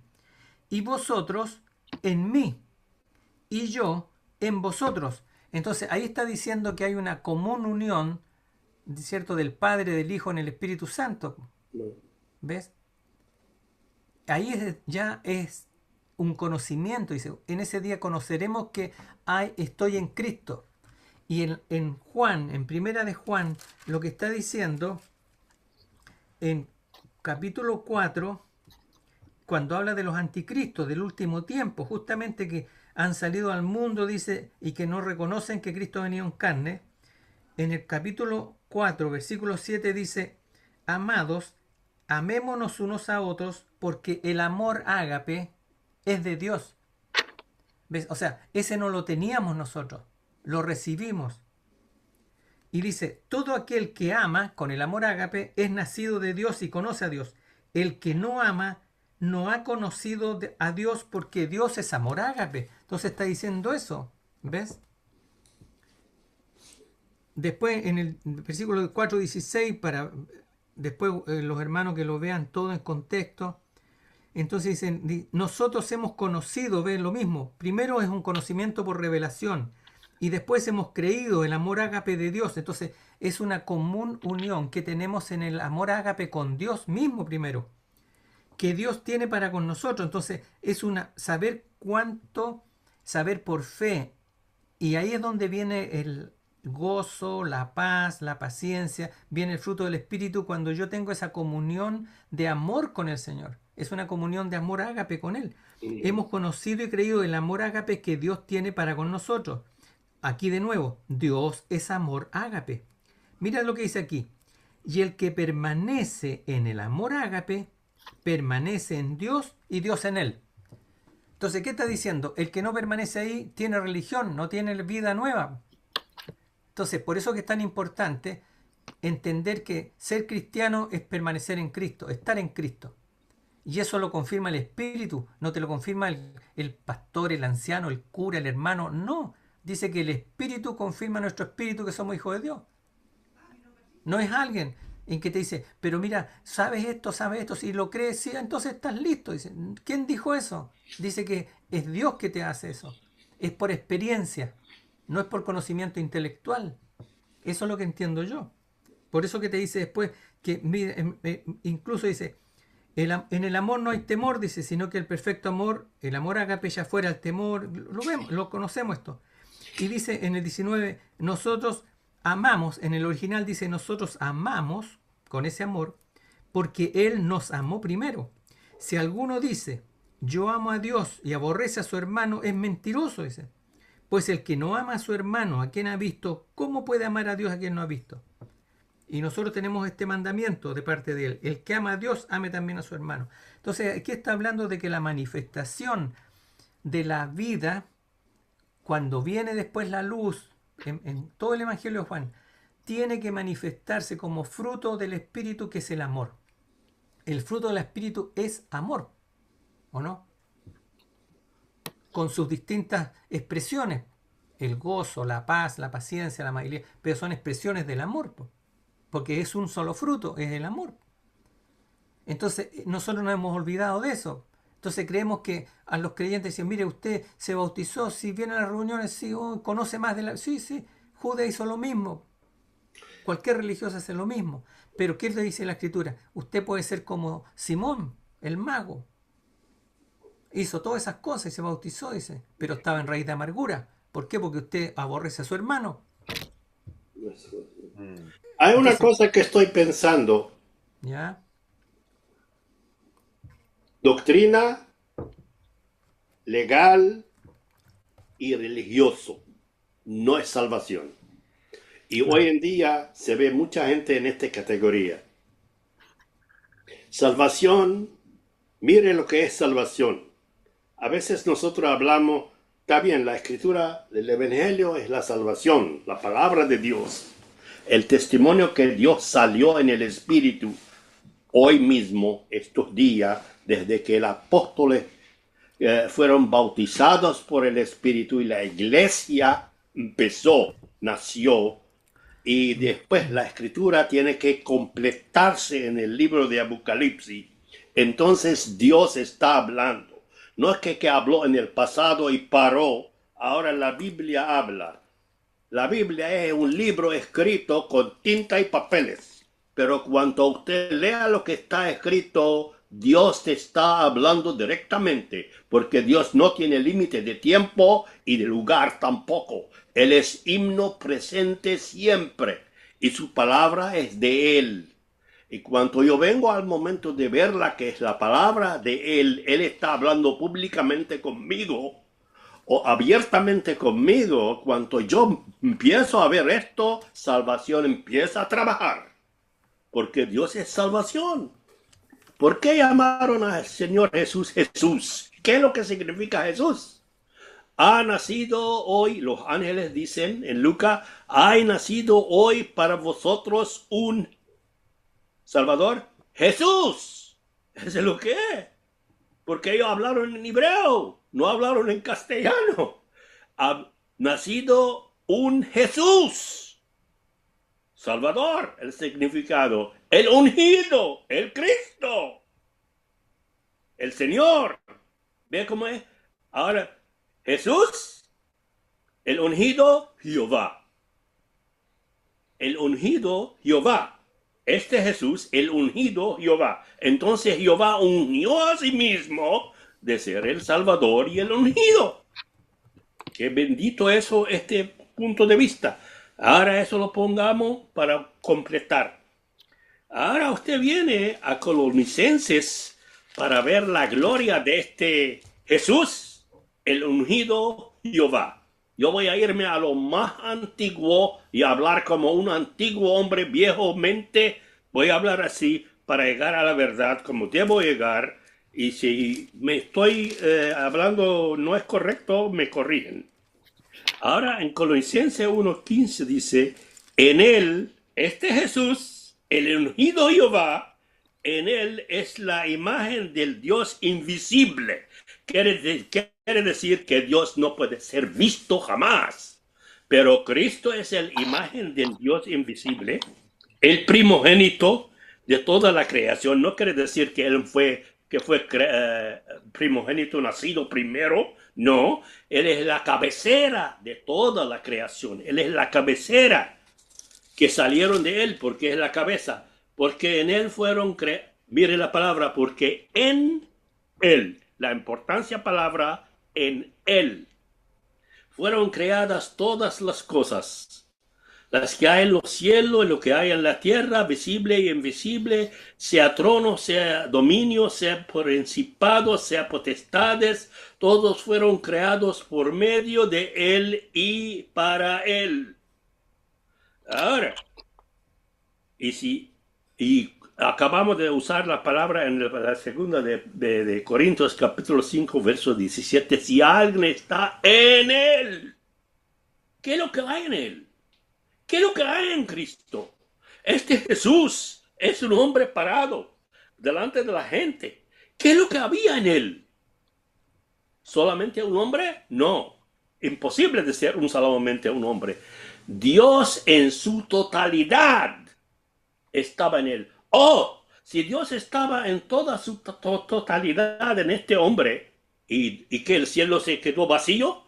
Y vosotros en mí. Y yo en vosotros. Entonces ahí está diciendo que hay una común unión, ¿cierto?, del Padre, del Hijo en el Espíritu Santo. ¿Ves? Ahí ya es un conocimiento. Dice, en ese día conoceremos que estoy en Cristo. Y en Juan, en primera de Juan, lo que está diciendo, en capítulo 4, cuando habla de los anticristos del último tiempo, justamente que han salido al mundo, dice, y que no reconocen que Cristo ha venido en carne, en el capítulo 4, versículo 7 dice, amados, amémonos unos a otros, porque el amor ágape es de Dios. ¿Ves? O sea, ese no lo teníamos nosotros, lo recibimos. Y dice, todo aquel que ama con el amor ágape es nacido de Dios y conoce a Dios. El que no ama no ha conocido a Dios, porque Dios es amor ágape. Entonces está diciendo eso, ¿ves? Después en el versículo 4:16, para después los hermanos que lo vean todo en contexto. Entonces dicen, nosotros hemos conocido, ven lo mismo. Primero es un conocimiento por revelación. Y después hemos creído el amor ágape de Dios. Entonces es una común unión que tenemos en el amor ágape con Dios mismo primero, que Dios tiene para con nosotros. Entonces es saber por fe. Y ahí es donde viene el gozo, la paz, la paciencia, viene el fruto del Espíritu cuando yo tengo esa comunión de amor con el Señor. Es una comunión de amor ágape con Él. Hemos conocido y creído el amor ágape que Dios tiene para con nosotros. Aquí de nuevo, Dios es amor ágape. Mira lo que dice aquí. Y el que permanece en el amor ágape, permanece en Dios y Dios en él. Entonces, ¿qué está diciendo? El que no permanece ahí tiene religión, no tiene vida nueva. Entonces, por eso que es tan importante entender que ser cristiano es permanecer en Cristo, estar en Cristo. Y eso lo confirma el Espíritu, no te lo confirma el pastor, el anciano, el cura, el hermano, no. Dice que el Espíritu confirma nuestro espíritu que somos hijos de Dios. No es alguien en que te dice, pero mira, sabes esto, si lo crees, sí, entonces estás listo. Dice, ¿quién dijo eso? Dice que es Dios que te hace eso. Es por experiencia, no es por conocimiento intelectual. Eso es lo que entiendo yo. Por eso que te dice después que incluso dice, en el amor no hay temor, dice, sino que el perfecto amor, el amor ágape ya fuera el temor. Lo vemos, lo conocemos esto. Y dice en el 19, nosotros amamos, en el original dice, nosotros amamos con ese amor, porque Él nos amó primero. Si alguno dice, yo amo a Dios y aborrece a su hermano, es mentiroso, dice. Pues el que no ama a su hermano, a quien ha visto, ¿cómo puede amar a Dios a quien no ha visto? Y nosotros tenemos este mandamiento de parte de Él. El que ama a Dios, ame también a su hermano. Entonces, aquí está hablando de que la manifestación de la vida, cuando viene después la luz, en todo el Evangelio de Juan, tiene que manifestarse como fruto del Espíritu, que es el amor. El fruto del Espíritu es amor, ¿o no? Con sus distintas expresiones, el gozo, la paz, la paciencia, la amabilidad, pero son expresiones del amor, porque es un solo fruto, es el amor. Entonces, nosotros nos hemos olvidado de eso. Entonces creemos que a los creyentes dicen, mire, usted se bautizó, si viene a las reuniones, sí, conoce más de la... Sí, Judas hizo lo mismo. Cualquier religioso hace lo mismo. Pero ¿qué le dice la Escritura? Usted puede ser como Simón, el mago. hizo todas esas cosas y se bautizó, dice, pero estaba en raíz de amargura. ¿Por qué? Porque usted aborrece a su hermano. Hay una Entonces, cosa que estoy pensando. ¿ya? Doctrina, legal y religioso no es salvación. Y hoy en día se ve mucha gente en esta categoría. Salvación, mire lo que es salvación. A veces nosotros hablamos, está bien, la escritura del Evangelio es la salvación, la palabra de Dios, el testimonio que Dios salió en el Espíritu hoy mismo, estos días, desde que los apóstoles fueron bautizados por el Espíritu y la iglesia empezó, nació, y después la escritura tiene que completarse en el libro de Apocalipsis. Entonces Dios está hablando. No es que habló en el pasado y paró. Ahora la Biblia habla. La Biblia es un libro escrito con tinta y papeles. Pero cuando usted lea lo que está escrito, Dios te está hablando directamente, porque Dios no tiene límite de tiempo y de lugar tampoco. Él es omnipresente siempre y su palabra es de Él. Y cuando yo vengo al momento de verla, que es la palabra de Él, Él está hablando públicamente conmigo o abiertamente conmigo. Cuando yo empiezo a ver esto, salvación empieza a trabajar, porque Dios es salvación. ¿Por qué llamaron al Señor Jesús Jesús? ¿Qué es lo que significa Jesús? Ha nacido hoy, los ángeles dicen en Lucas, ha nacido hoy para vosotros un Salvador, Jesús. Eso es lo que es. Porque ellos hablaron en hebreo, no hablaron en castellano. Ha nacido un Jesús. Salvador, el significado. El ungido, el Cristo. El Señor. ¿Ve cómo es? Ahora, Jesús, el ungido Jehová. El ungido Jehová. Este Jesús, el ungido Jehová. Entonces Jehová unió a sí mismo de ser el Salvador y el ungido. Qué bendito eso, este punto de vista. Ahora eso lo pongamos para completar. Ahora usted viene a Colosenses para ver la gloria de este Jesús, el ungido Jehová. Yo voy a irme a lo más antiguo y hablar como un antiguo hombre viejo mente. Voy a hablar así para llegar a la verdad como debo llegar. Y si me estoy hablando no es correcto, me corrigen. Ahora en Colosenses 1:15 dice, en él, este Jesús, el ungido Jehová, en él es la imagen del Dios invisible. Quiere decir que Dios no puede ser visto jamás. Pero Cristo es la imagen del Dios invisible, el primogénito de toda la creación. No quiere decir que Él fue primogénito, nacido primero. No, Él es la cabecera de toda la creación. Él es la cabecera que salieron de Él, porque es la cabeza. Porque en Él fueron creados. Mire la palabra, porque en Él. La importancia palabra en Él. Fueron creadas todas las cosas. Las que hay en los cielos y lo que hay en la tierra, visible y invisible, sea trono, sea dominio, sea principado, sea potestades, todos fueron creados por medio de Él y para Él. Ahora, y acabamos de usar la palabra en la segunda de Corintios capítulo 5, verso 17. Si alguien está en Él, ¿qué es lo que hay en Él? ¿Qué es lo que hay en Cristo? Este Jesús es un hombre parado delante de la gente. ¿Qué es lo que había en Él? ¿Solamente un hombre? No. Imposible de ser solamente un hombre. Dios en su totalidad estaba en Él. Oh, si Dios estaba en toda su totalidad en este hombre y que el cielo se quedó vacío,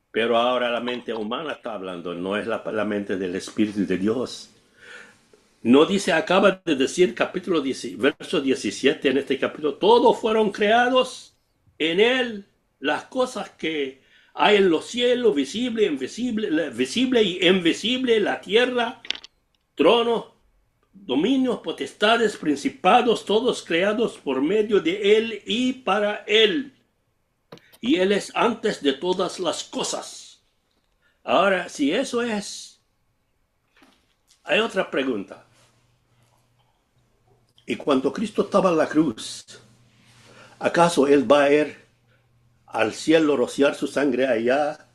pero ahora la mente humana está hablando, no es la mente del Espíritu de Dios. No dice, acaba de decir capítulo 10, verso 17 en este capítulo, todos fueron creados en Él las cosas que hay en los cielos, visible, invisible, visible y invisible, la tierra, tronos, dominios, potestades, principados, todos creados por medio de Él y para Él. Y Él es antes de todas las cosas. Ahora, si eso es, hay otra pregunta. Y cuando Cristo estaba en la cruz, ¿acaso Él va a ir al cielo rociar su sangre allá,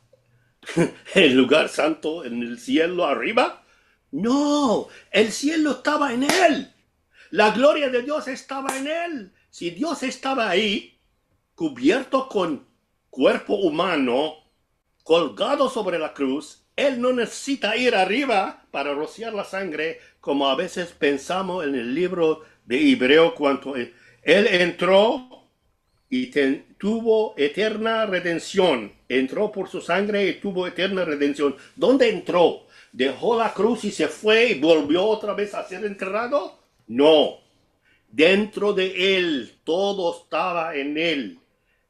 en el lugar santo, en el cielo arriba? No, el cielo estaba en Él. La gloria de Dios estaba en Él. Si Dios estaba ahí, cubierto con cuerpo humano, colgado sobre la cruz, Él no necesita ir arriba para rociar la sangre, como a veces pensamos en el libro de Hebreo, cuando Él entró y tuvo eterna redención. Entró por su sangre y tuvo eterna redención. ¿Dónde entró? ¿Dejó la cruz y se fue y volvió otra vez a ser enterrado? No. Dentro de Él, todo estaba en Él.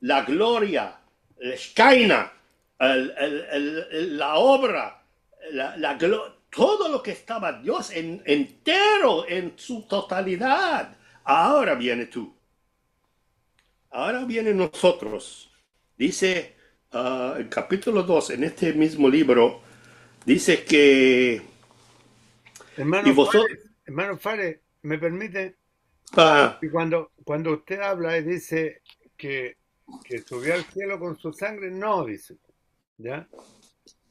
La gloria, la Shekinah, la obra, todo lo que estaba Dios entero en su totalidad. Ahora viene tú. Ahora vienen nosotros. Dice el capítulo 2 en este mismo libro, dice que y vosotros, Hermano Fares, ¿me permite? ah, Y cuando usted habla y dice que subió al cielo con su sangre, no, dice, ¿ya?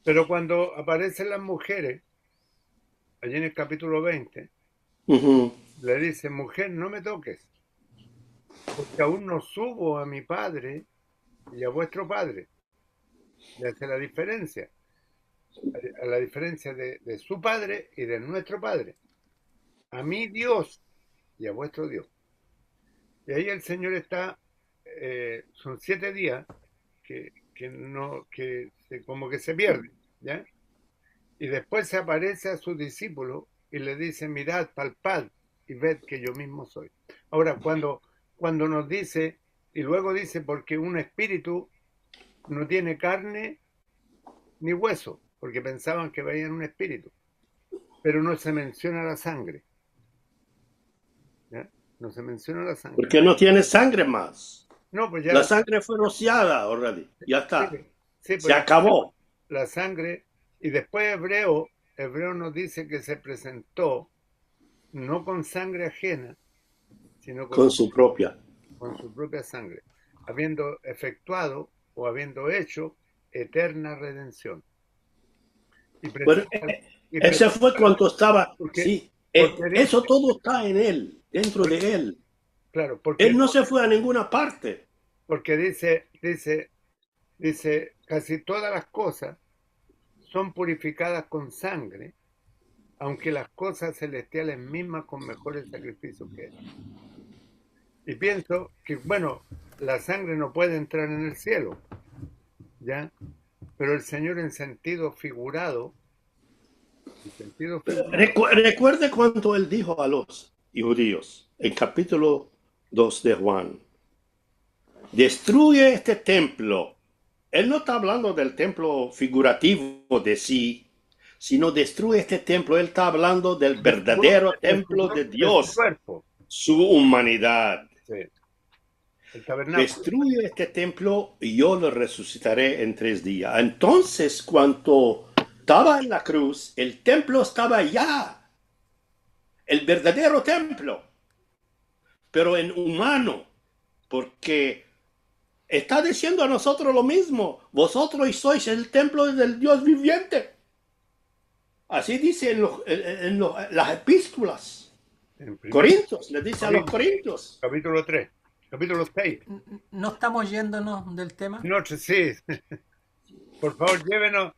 Pero cuando aparecen las mujeres, allí en el capítulo 20, le dice, mujer, no me toques, porque aún no subo a mi Padre y a vuestro Padre. Le hace la diferencia, a la diferencia de su Padre y de nuestro Padre. A mi Dios y a vuestro Dios. Y ahí el Señor está, son 7 días como que se pierde, ¿ya? Y después se aparece a sus discípulos y le dice, mirad, palpad y ved que yo mismo soy. Ahora, cuando nos dice, y luego dice, porque un espíritu no tiene carne ni hueso, porque pensaban que veían un espíritu, pero no se menciona la sangre, ¿ya? No se menciona la sangre. porque no tiene sangre más. No, pues ya La sangre fue rociada already. Ya sí, está. sí, Se pues acabó. la sangre, y después Hebreo nos dice que se presentó no con sangre ajena, sino Con su propia. con su propia sangre, habiendo efectuado o habiendo hecho eterna redención. Y Bueno, precisa, y ese precisa fue cuando estaba. porque, Sí. porque Eso dice, todo está en Él, dentro de Él. claro, Él no se fue a ninguna parte. porque dice, casi todas las cosas son purificadas con sangre, aunque las cosas celestiales mismas con mejores sacrificios que él. Y pienso que, bueno, la sangre no puede entrar en el cielo, ¿ya? Pero el Señor en sentido figurado, Recuerde cuando Él dijo a los judíos, en capítulo 2 de Juan, destruye este templo. Él no está hablando del templo figurativo de sí, sino destruye este templo. Él está hablando del verdadero templo de de su Dios, cuerpo, su humanidad. sí, el tabernáculo. Destruye este templo y yo lo resucitaré en 3 días. Entonces, cuando estaba en la cruz, el templo estaba allá, el verdadero templo, pero en humano, porque está diciendo a nosotros lo mismo. Vosotros sois el templo del Dios viviente. Así dice en las epístolas. En Corintios, le dice a los Corintios. capítulo 3, capítulo 6. No estamos yéndonos del tema. No, sí. Por favor, llévenos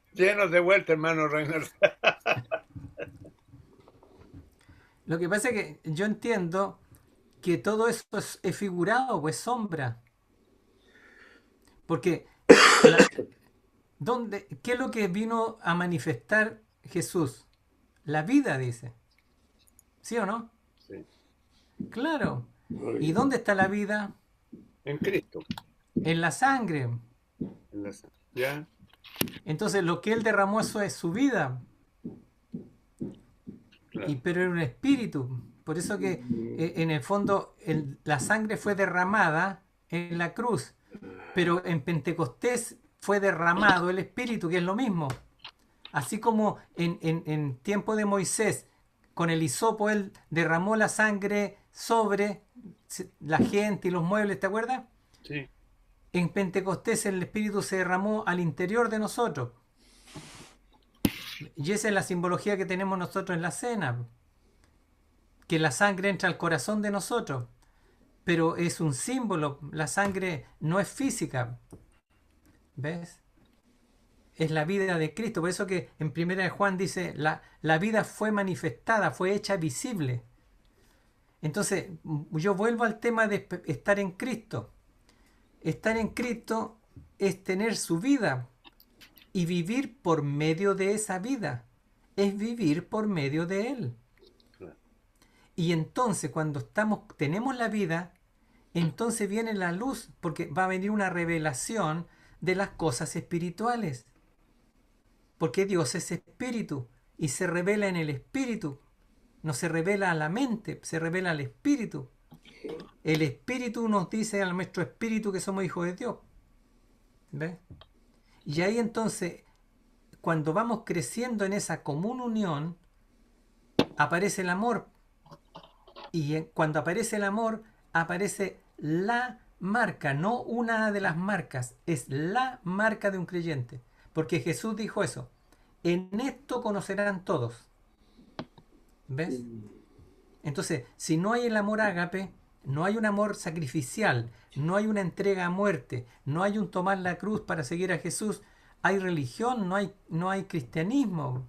de vuelta, hermano Reinhardt. Lo que pasa es que yo entiendo que todo eso es figurado, pues sombra. Porque, ¿qué es lo que vino a manifestar Jesús? La vida, dice. ¿Sí o no? Sí, Claro. ¿Y dónde está la vida? en Cristo. En la sangre. ¿Ya? Entonces lo que Él derramó, eso es su vida. Claro. Pero era un espíritu. Por eso que en el fondo la sangre fue derramada en la cruz. Pero en Pentecostés fue derramado el espíritu, que es lo mismo. Así como en tiempo de Moisés, con el hisopo él derramó la sangre sobre la gente y los muebles, ¿te acuerdas? Sí. En Pentecostés el espíritu se derramó al interior de nosotros. Y esa es la simbología que tenemos nosotros en la cena. Que la sangre entra al corazón de nosotros. Pero es un símbolo. La sangre no es física. ¿Ves? Es la vida de Cristo. Por eso que en 1 de Juan dice, la vida fue manifestada, fue hecha visible. Entonces, yo vuelvo al tema de estar en Cristo. Estar en Cristo es tener su vida y vivir por medio de esa vida. Es vivir por medio de Él. Y entonces, cuando tenemos la vida, entonces viene la luz, porque va a venir una revelación de las cosas espirituales. Porque Dios es espíritu y se revela en el espíritu. No se revela a la mente, se revela al espíritu. El espíritu nos dice a nuestro espíritu que somos hijos de Dios. ¿Ves? Y ahí entonces, cuando vamos creciendo en esa común unión, aparece el amor. Y cuando aparece el amor, aparece la marca, no una de las marcas, es la marca de un creyente. Porque Jesús dijo eso. En esto conocerán todos. ¿Ves? Entonces, si no hay el amor ágape, no hay un amor sacrificial, no hay una entrega a muerte, no hay un tomar la cruz para seguir a Jesús, hay religión, no hay cristianismo.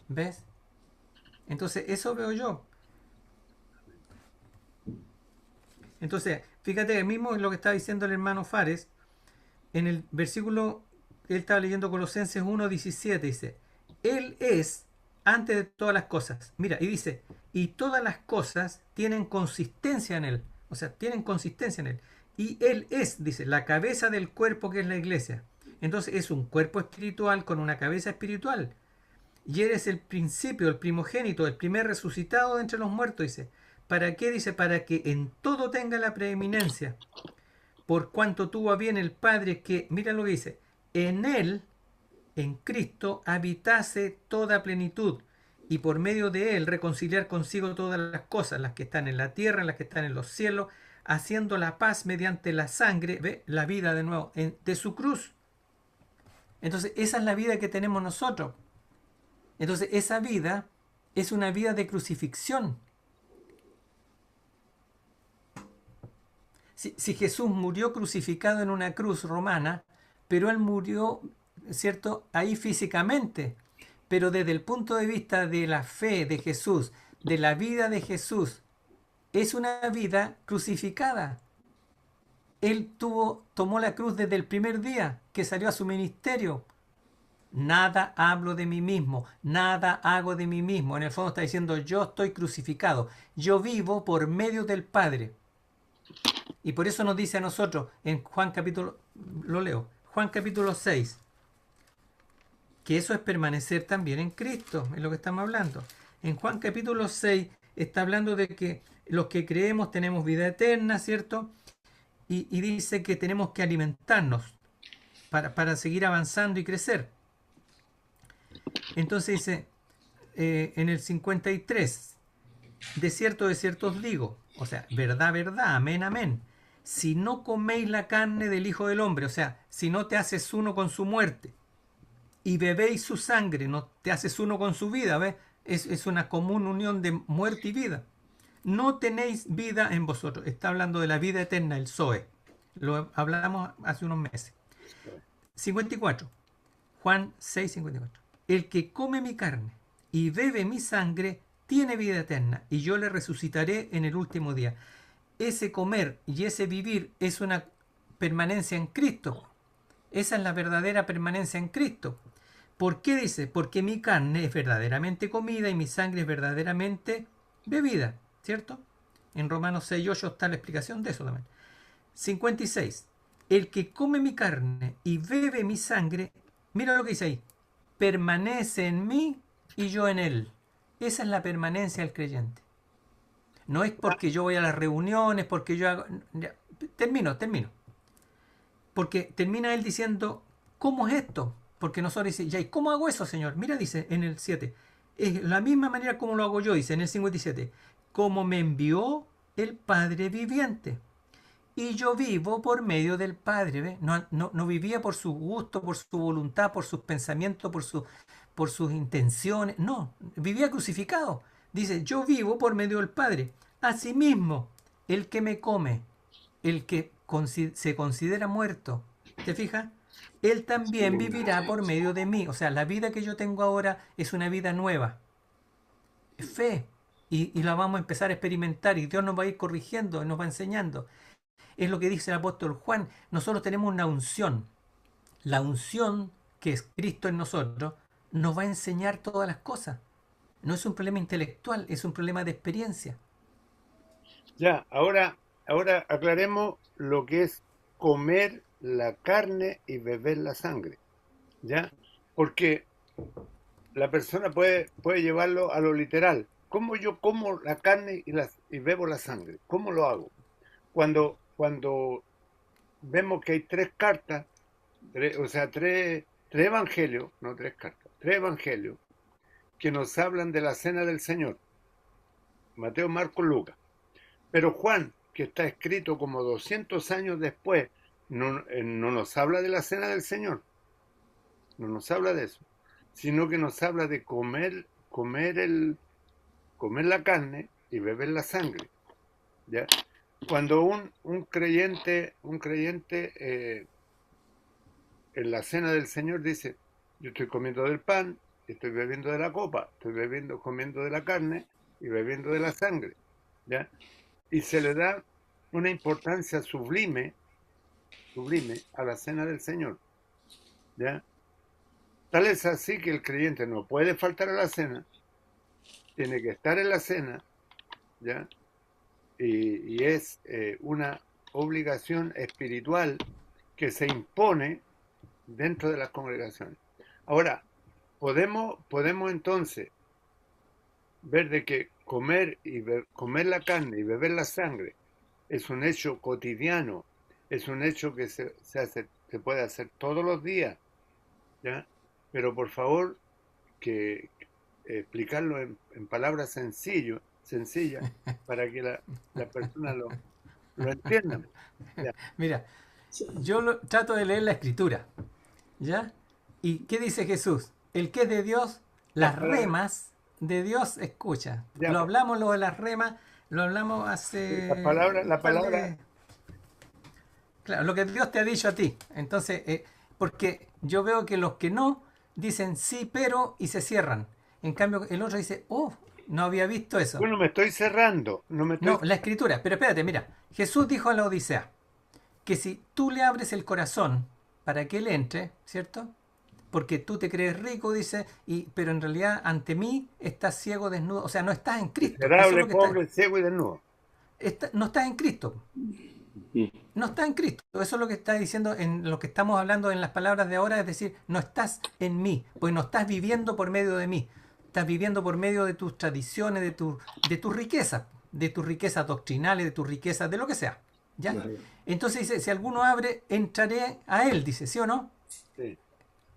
¿Ves? Entonces, eso veo yo. Entonces, fíjate, mismo lo que estaba diciendo el hermano Fares, en el versículo, él estaba leyendo Colosenses 1:17, dice, Él es antes de todas las cosas. Mira, y dice, y todas las cosas tienen consistencia en Él. O sea, tienen consistencia en Él. Y Él es, dice, la cabeza del cuerpo que es la iglesia. Entonces es un cuerpo espiritual con una cabeza espiritual. Y eres el principio, el primogénito, el primer resucitado de entre los muertos, dice. ¿Para qué? Dice, para que en todo tenga la preeminencia. Por cuanto tuvo a bien el Padre que, mira lo que dice, en Él, en Cristo, habitase toda plenitud, y por medio de Él reconciliar consigo todas las cosas, las que están en la tierra, las que están en los cielos, haciendo la paz mediante la sangre, ¿ve? La vida de nuevo, de su cruz. Entonces, esa es la vida que tenemos nosotros. Entonces, esa vida es una vida de crucifixión. Si Jesús murió crucificado en una cruz romana, pero Él murió, ¿cierto?, ahí físicamente. Pero desde el punto de vista de la fe de Jesús, de la vida de Jesús, es una vida crucificada. Él tomó la cruz desde el primer día que salió a su ministerio. Nada hablo de mí mismo, nada hago de mí mismo. En el fondo está diciendo, yo estoy crucificado, yo vivo por medio del Padre. Y por eso nos dice a nosotros en Juan capítulo, lo leo, Juan capítulo 6, que eso es permanecer también en Cristo, es lo que estamos hablando. En Juan capítulo 6 está hablando de que los que creemos tenemos vida eterna, ¿cierto? Y dice que tenemos que alimentarnos para seguir avanzando y crecer. Entonces dice, en el 53, de cierto os digo, o sea, verdad, verdad, amén, amén. Si no coméis la carne del Hijo del Hombre, o sea, si no te haces uno con su muerte, y bebéis su sangre, no te haces uno con su vida, ¿ves? Es una común unión de muerte y vida. No tenéis vida en vosotros. Está hablando de la vida eterna, el Zoe. Lo hablamos hace unos meses. 54. Juan 6, 54. El que come mi carne y bebe mi sangre tiene vida eterna, y yo le resucitaré en el último día. Ese comer y ese vivir es una permanencia en Cristo. Esa es la verdadera permanencia en Cristo. ¿Por qué dice? Porque mi carne es verdaderamente comida y mi sangre es verdaderamente bebida, ¿cierto? En Romanos 6, 8 está la explicación de eso también. 56. el que come mi carne y bebe mi sangre, mira lo que dice ahí, permanece en mí y yo en él. Esa es la permanencia del creyente. No es porque yo voy a las reuniones, porque yo hago... Ya, termino. Porque termina él diciendo, ¿cómo es esto? Porque nosotros dice, ya, ¿y cómo hago eso, Señor? Mira, dice en el 7, es la misma manera como lo hago yo, dice en el 57, como me envió el Padre viviente. Y yo vivo por medio del Padre, ¿ves? No vivía por su gusto, por su voluntad, por sus pensamientos, por sus intenciones. No, vivía crucificado. Dice, yo vivo por medio del Padre. Asimismo, el que me come, el que se considera muerto, ¿te fijas? Él también vivirá por medio de mí. O sea, la vida que yo tengo ahora es una vida nueva. Es fe. Y la vamos a empezar a experimentar y Dios nos va a ir corrigiendo, nos va enseñando. Es lo que dice el apóstol Juan. Nosotros tenemos una unción. La unción que es Cristo en nosotros nos va a enseñar todas las cosas. No es un problema intelectual, es un problema de experiencia. Ya, ahora aclaremos lo que es comer la carne y beber la sangre, ¿ya? Porque la persona puede llevarlo a lo literal. ¿Cómo yo como la carne y bebo la sangre? ¿Cómo lo hago? Cuando vemos que hay tres cartas, o sea, tres evangelios, no tres cartas, tres evangelios que nos hablan de la cena del Señor, Mateo, Marcos, Lucas. Pero Juan, que está escrito como 200 años después, no nos habla de la cena del Señor, no nos habla de eso, sino que nos habla de comer la carne y beber la sangre, ¿ya? Cuando un creyente en la cena del Señor dice, yo estoy comiendo del pan, estoy bebiendo de la copa, comiendo de la carne y bebiendo de la sangre, ¿ya? Y se le da una importancia sublime a la cena del Señor, ¿ya? Tal es así que el creyente no puede faltar a la cena, tiene que estar en la cena, ¿ya? Y es una obligación espiritual que se impone dentro de las congregaciones. Ahora, podemos entonces ver de que comer la carne y beber la sangre es un hecho cotidiano, es un hecho que se puede hacer todos los días, ¿ya? Pero por favor, que explicarlo en palabras sencillas, para que la persona lo entienda. ¿Ya? Mira, yo trato de leer la escritura, ¿ya? ¿Y qué dice Jesús? El que es de Dios, Las las palabras, remas de Dios escucha. ya, Lo pues, hablamos lo de las remas, lo hablamos hace un la par palabra, de... Claro, lo que Dios te ha dicho a ti. Entonces, porque yo veo que los que no dicen sí, pero y se cierran. En cambio, el otro dice, oh, no había visto eso. bueno, me estoy cerrando, no me estoy No, la escritura. Pero espérate, mira. Jesús dijo a la Odisea que si tú le abres el corazón para que él entre, ¿cierto? Porque tú te crees rico, dice, pero en realidad ante mí estás ciego, desnudo. O sea, no estás en Cristo. Eso es miserable, lo que está. pobre, ciego y desnudo. No estás en Cristo. No está en Cristo. Eso es lo que está diciendo en lo que estamos hablando en las palabras de ahora, es decir, no estás en mí, pues no estás viviendo por medio de mí. Estás viviendo por medio de tus tradiciones, de tus riquezas doctrinales, de tus riquezas, de lo que sea. ¿Ya? Entonces dice, si alguno abre, entraré a él, dice, ¿sí o no? Sí.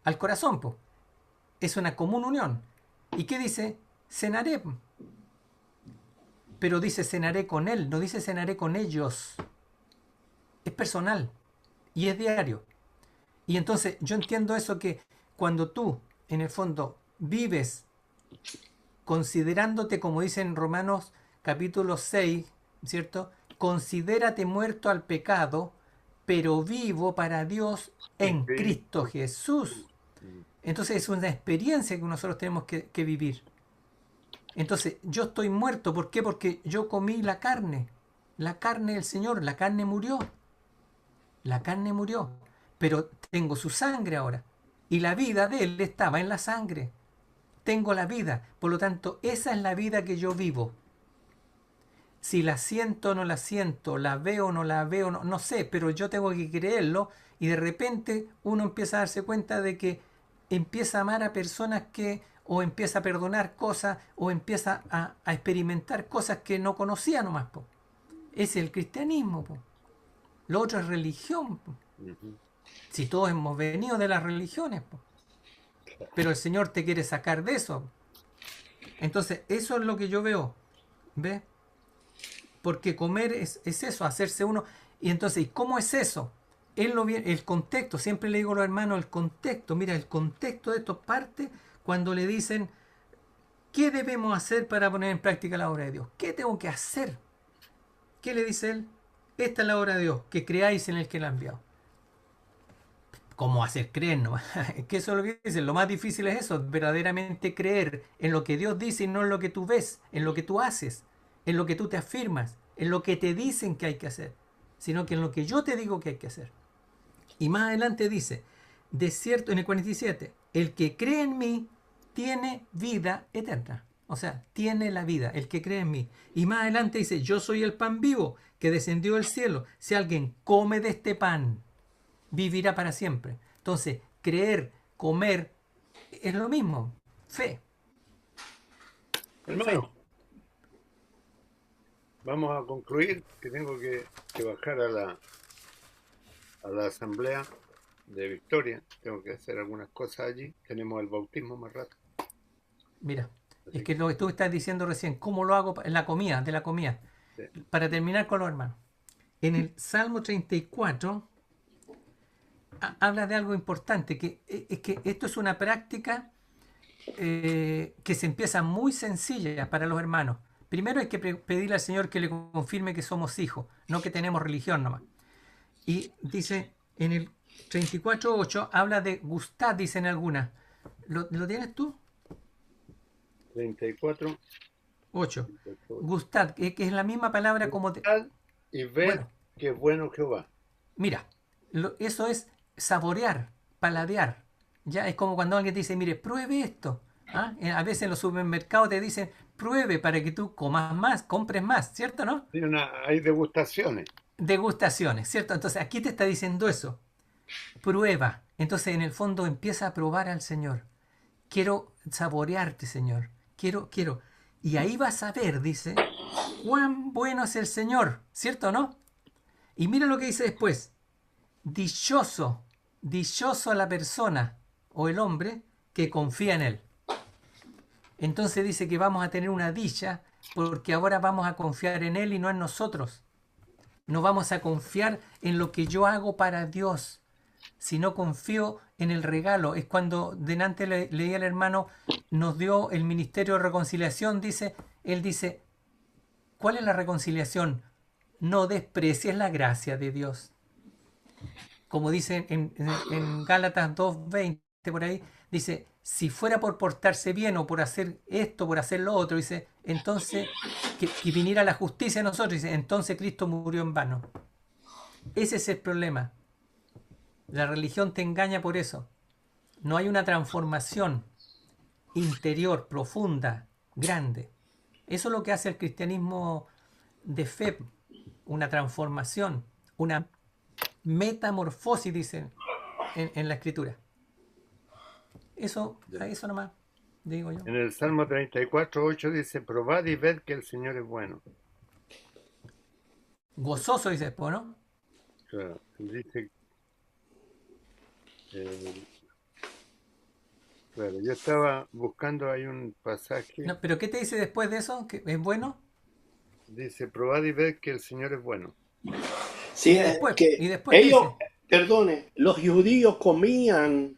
Al corazón, pues. Es una común unión. ¿Y qué dice? Cenaré. Pero dice cenaré con él, no dice cenaré con ellos. Es personal y es diario. Y entonces yo entiendo eso, que cuando tú, en el fondo, vives considerándote, como dice en Romanos capítulo 6, ¿cierto? Considérate muerto al pecado, pero vivo para Dios En en Cristo Cristo. Jesús. Entonces es una experiencia que nosotros tenemos que vivir. Entonces yo estoy muerto, ¿por qué? Porque yo comí la carne del Señor, la carne murió. La carne murió, pero tengo su sangre ahora. Y la vida de él estaba en la sangre. Tengo la vida. Por lo tanto, esa es la vida que yo vivo. Si la siento o no la siento, la veo o no la veo, no, no sé, pero yo tengo que creerlo y de repente uno empieza a darse cuenta de que empieza a amar a personas que, o empieza a perdonar cosas, o empieza a experimentar cosas que no conocía nomás, po. Es el cristianismo, po. Lo otro es religión, po. Ujú. Si todos hemos venido de las religiones, po. Pero el Señor te quiere sacar de eso. Entonces, eso es lo que yo veo, ¿ves? Porque comer es eso, hacerse uno. Y entonces, ¿y cómo es eso? El contexto, siempre le digo a los hermanos, el contexto, mira, el contexto de esto parte cuando le dicen, ¿qué debemos hacer para poner en práctica la obra de Dios? ¿Qué tengo que hacer? ¿Qué le dice él? Esta es la obra de Dios, que creáis en el que la ha enviado. ¿Cómo hacer creer? No? Es que eso es lo que dicen. Lo más difícil es eso, verdaderamente creer en lo que Dios dice y no en lo que tú ves, en lo que tú haces, en lo que tú te afirmas, en lo que te dicen que hay que hacer, sino que en lo que yo te digo que hay que hacer. Y más adelante dice, de cierto, en el 47, el que cree en mí tiene vida eterna. O sea, tiene la vida, el que cree en mí. Y más adelante dice, yo soy el pan vivo que descendió del cielo. Si alguien come de este pan, vivirá para siempre. Entonces, creer, comer, es lo mismo. Fe, fe. Hermano, vamos a concluir, que tengo que bajar a la asamblea de Victoria. Tengo que hacer algunas cosas allí. Tenemos el bautismo más rato. Mira, es Así que que, lo que tú estás diciendo recién, ¿cómo lo hago en la comida, de la comida? sí. Para terminar con los hermanos. En el Salmo 34 habla de algo importante, que es que esto es una práctica que se empieza muy sencilla para los hermanos. Primero hay que pedirle al Señor que le confirme que somos hijos, no que tenemos religión nomás. Y dice en el 34.8, habla de gustad, dicen algunas. ¿Lo tienes tú? 34. 8. 34. Gustad, que es la misma palabra como... Buscad y ver Bueno, que es bueno Jehová. mira, eso es saborear, paladear. Ya es como cuando alguien te dice, mire, pruebe esto. ¿Ah? A veces en los supermercados te dicen, pruebe para que tú comas más, compres más, ¿cierto, no? Sí, hay degustaciones. Degustaciones, ¿cierto? Entonces aquí te está diciendo eso. Prueba. Entonces en el fondo empieza a probar al Señor. Quiero saborearte, Señor. Quiero. Y ahí vas a ver, dice, cuán bueno es el Señor, ¿cierto o no? Y mira lo que dice después. Dichoso, dichoso a la persona o el hombre que confía en Él. Entonces dice que vamos a tener una dicha porque ahora vamos a confiar en Él y no en nosotros. No vamos a confiar en lo que yo hago para Dios, sino confío en el regalo. Es cuando delante leía al hermano, nos dio el ministerio de reconciliación, dice, él dice, ¿cuál es la reconciliación? No desprecies la gracia de Dios. Como dice en Gálatas 2:20 por ahí, dice, si fuera por portarse bien o por hacer esto, por hacer lo otro, dice, entonces que viniera la justicia a nosotros, dice, entonces Cristo murió en vano. Ese es el problema. La religión te engaña por eso. No hay una transformación interior, profunda, grande. Eso es lo que hace el cristianismo de fe, una transformación, una metamorfosis, dicen en la escritura. Eso, a eso nomás, digo yo. En el Salmo 34:8 dice, probad y ved que el Señor es bueno. Gozoso, dice después, ¿no? Claro, dice, eh, claro, yo estaba buscando, hay un pasaje, No, pero ¿qué te dice después de eso? ¿Que es bueno? dice, probad y ved que el Señor es bueno. Sí, Y que después ¿qué ellos, dice? perdone, los judíos comían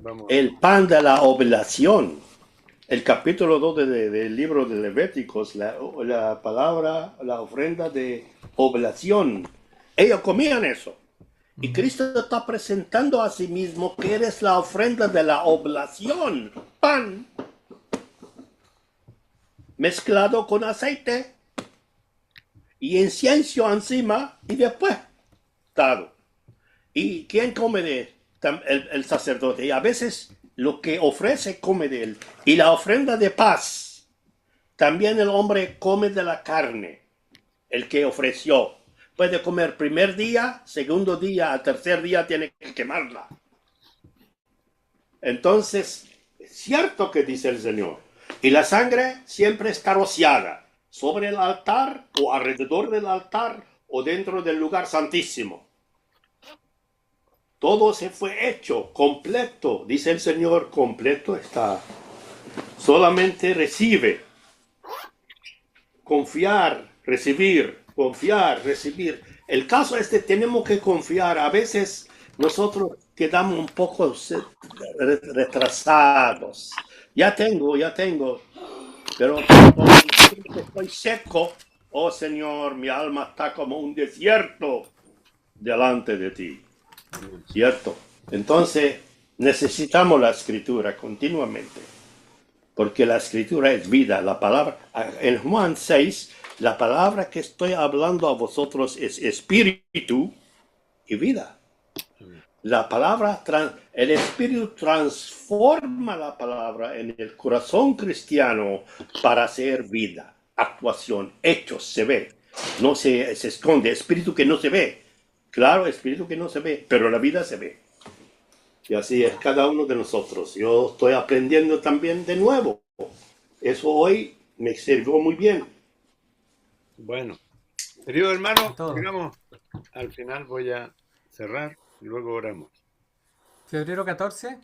Vamos a ver. el pan de la oblación. El capítulo 2 del libro de Levíticos, la palabra, la ofrenda de oblación. Ellos comían eso. Y Cristo está presentando a sí mismo que eres la ofrenda de la oblación. Pan mezclado con aceite y incienso encima y después dado. ¿Y quién come de él? El sacerdote. Y a veces lo que ofrece come de él. Y la ofrenda de paz. También el hombre come de la carne. el que ofreció. Puede comer primer día, segundo día, al tercer día tiene que quemarla. Entonces, es cierto que dice el Señor. Y la sangre siempre está rociada sobre el altar o alrededor del altar o dentro del lugar santísimo. Todo se fue hecho completo, dice el Señor, completo está. Solamente recibe, confiar, recibir, confiar, recibir. El caso es que tenemos que confiar. A veces nosotros quedamos un poco retrasados. Ya tengo, pero estoy seco. Oh Señor, mi alma está como un desierto delante de ti. ¿Cierto? Entonces necesitamos la escritura continuamente, porque la escritura es vida. La palabra, en Juan 6, la palabra que estoy hablando a vosotros es espíritu y vida. La palabra, el espíritu transforma la palabra en el corazón cristiano para hacer vida, actuación, hechos, se ve. No se esconde, espíritu que no se ve. Claro, espíritu que no se ve, pero la vida se ve. Y así es cada uno de nosotros. Yo estoy aprendiendo también de nuevo. Eso hoy me sirvió muy bien. Bueno, querido hermano, Todo. llegamos al final, voy a cerrar y luego oramos. Febrero 14,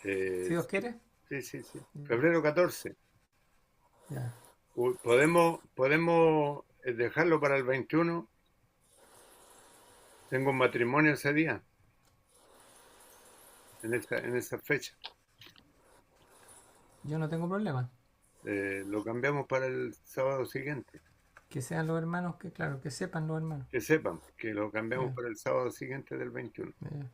si Eh, Dios quiere. sí. Febrero 14. Ya. ¿Podemos dejarlo para el 21? Tengo un matrimonio ese día, en esa fecha. Yo no tengo problema. Lo cambiamos para el sábado siguiente. Que sean los hermanos, que claro, que sepan los hermanos. Que sepan que lo cambiamos Ya, para el sábado siguiente del 21. ya.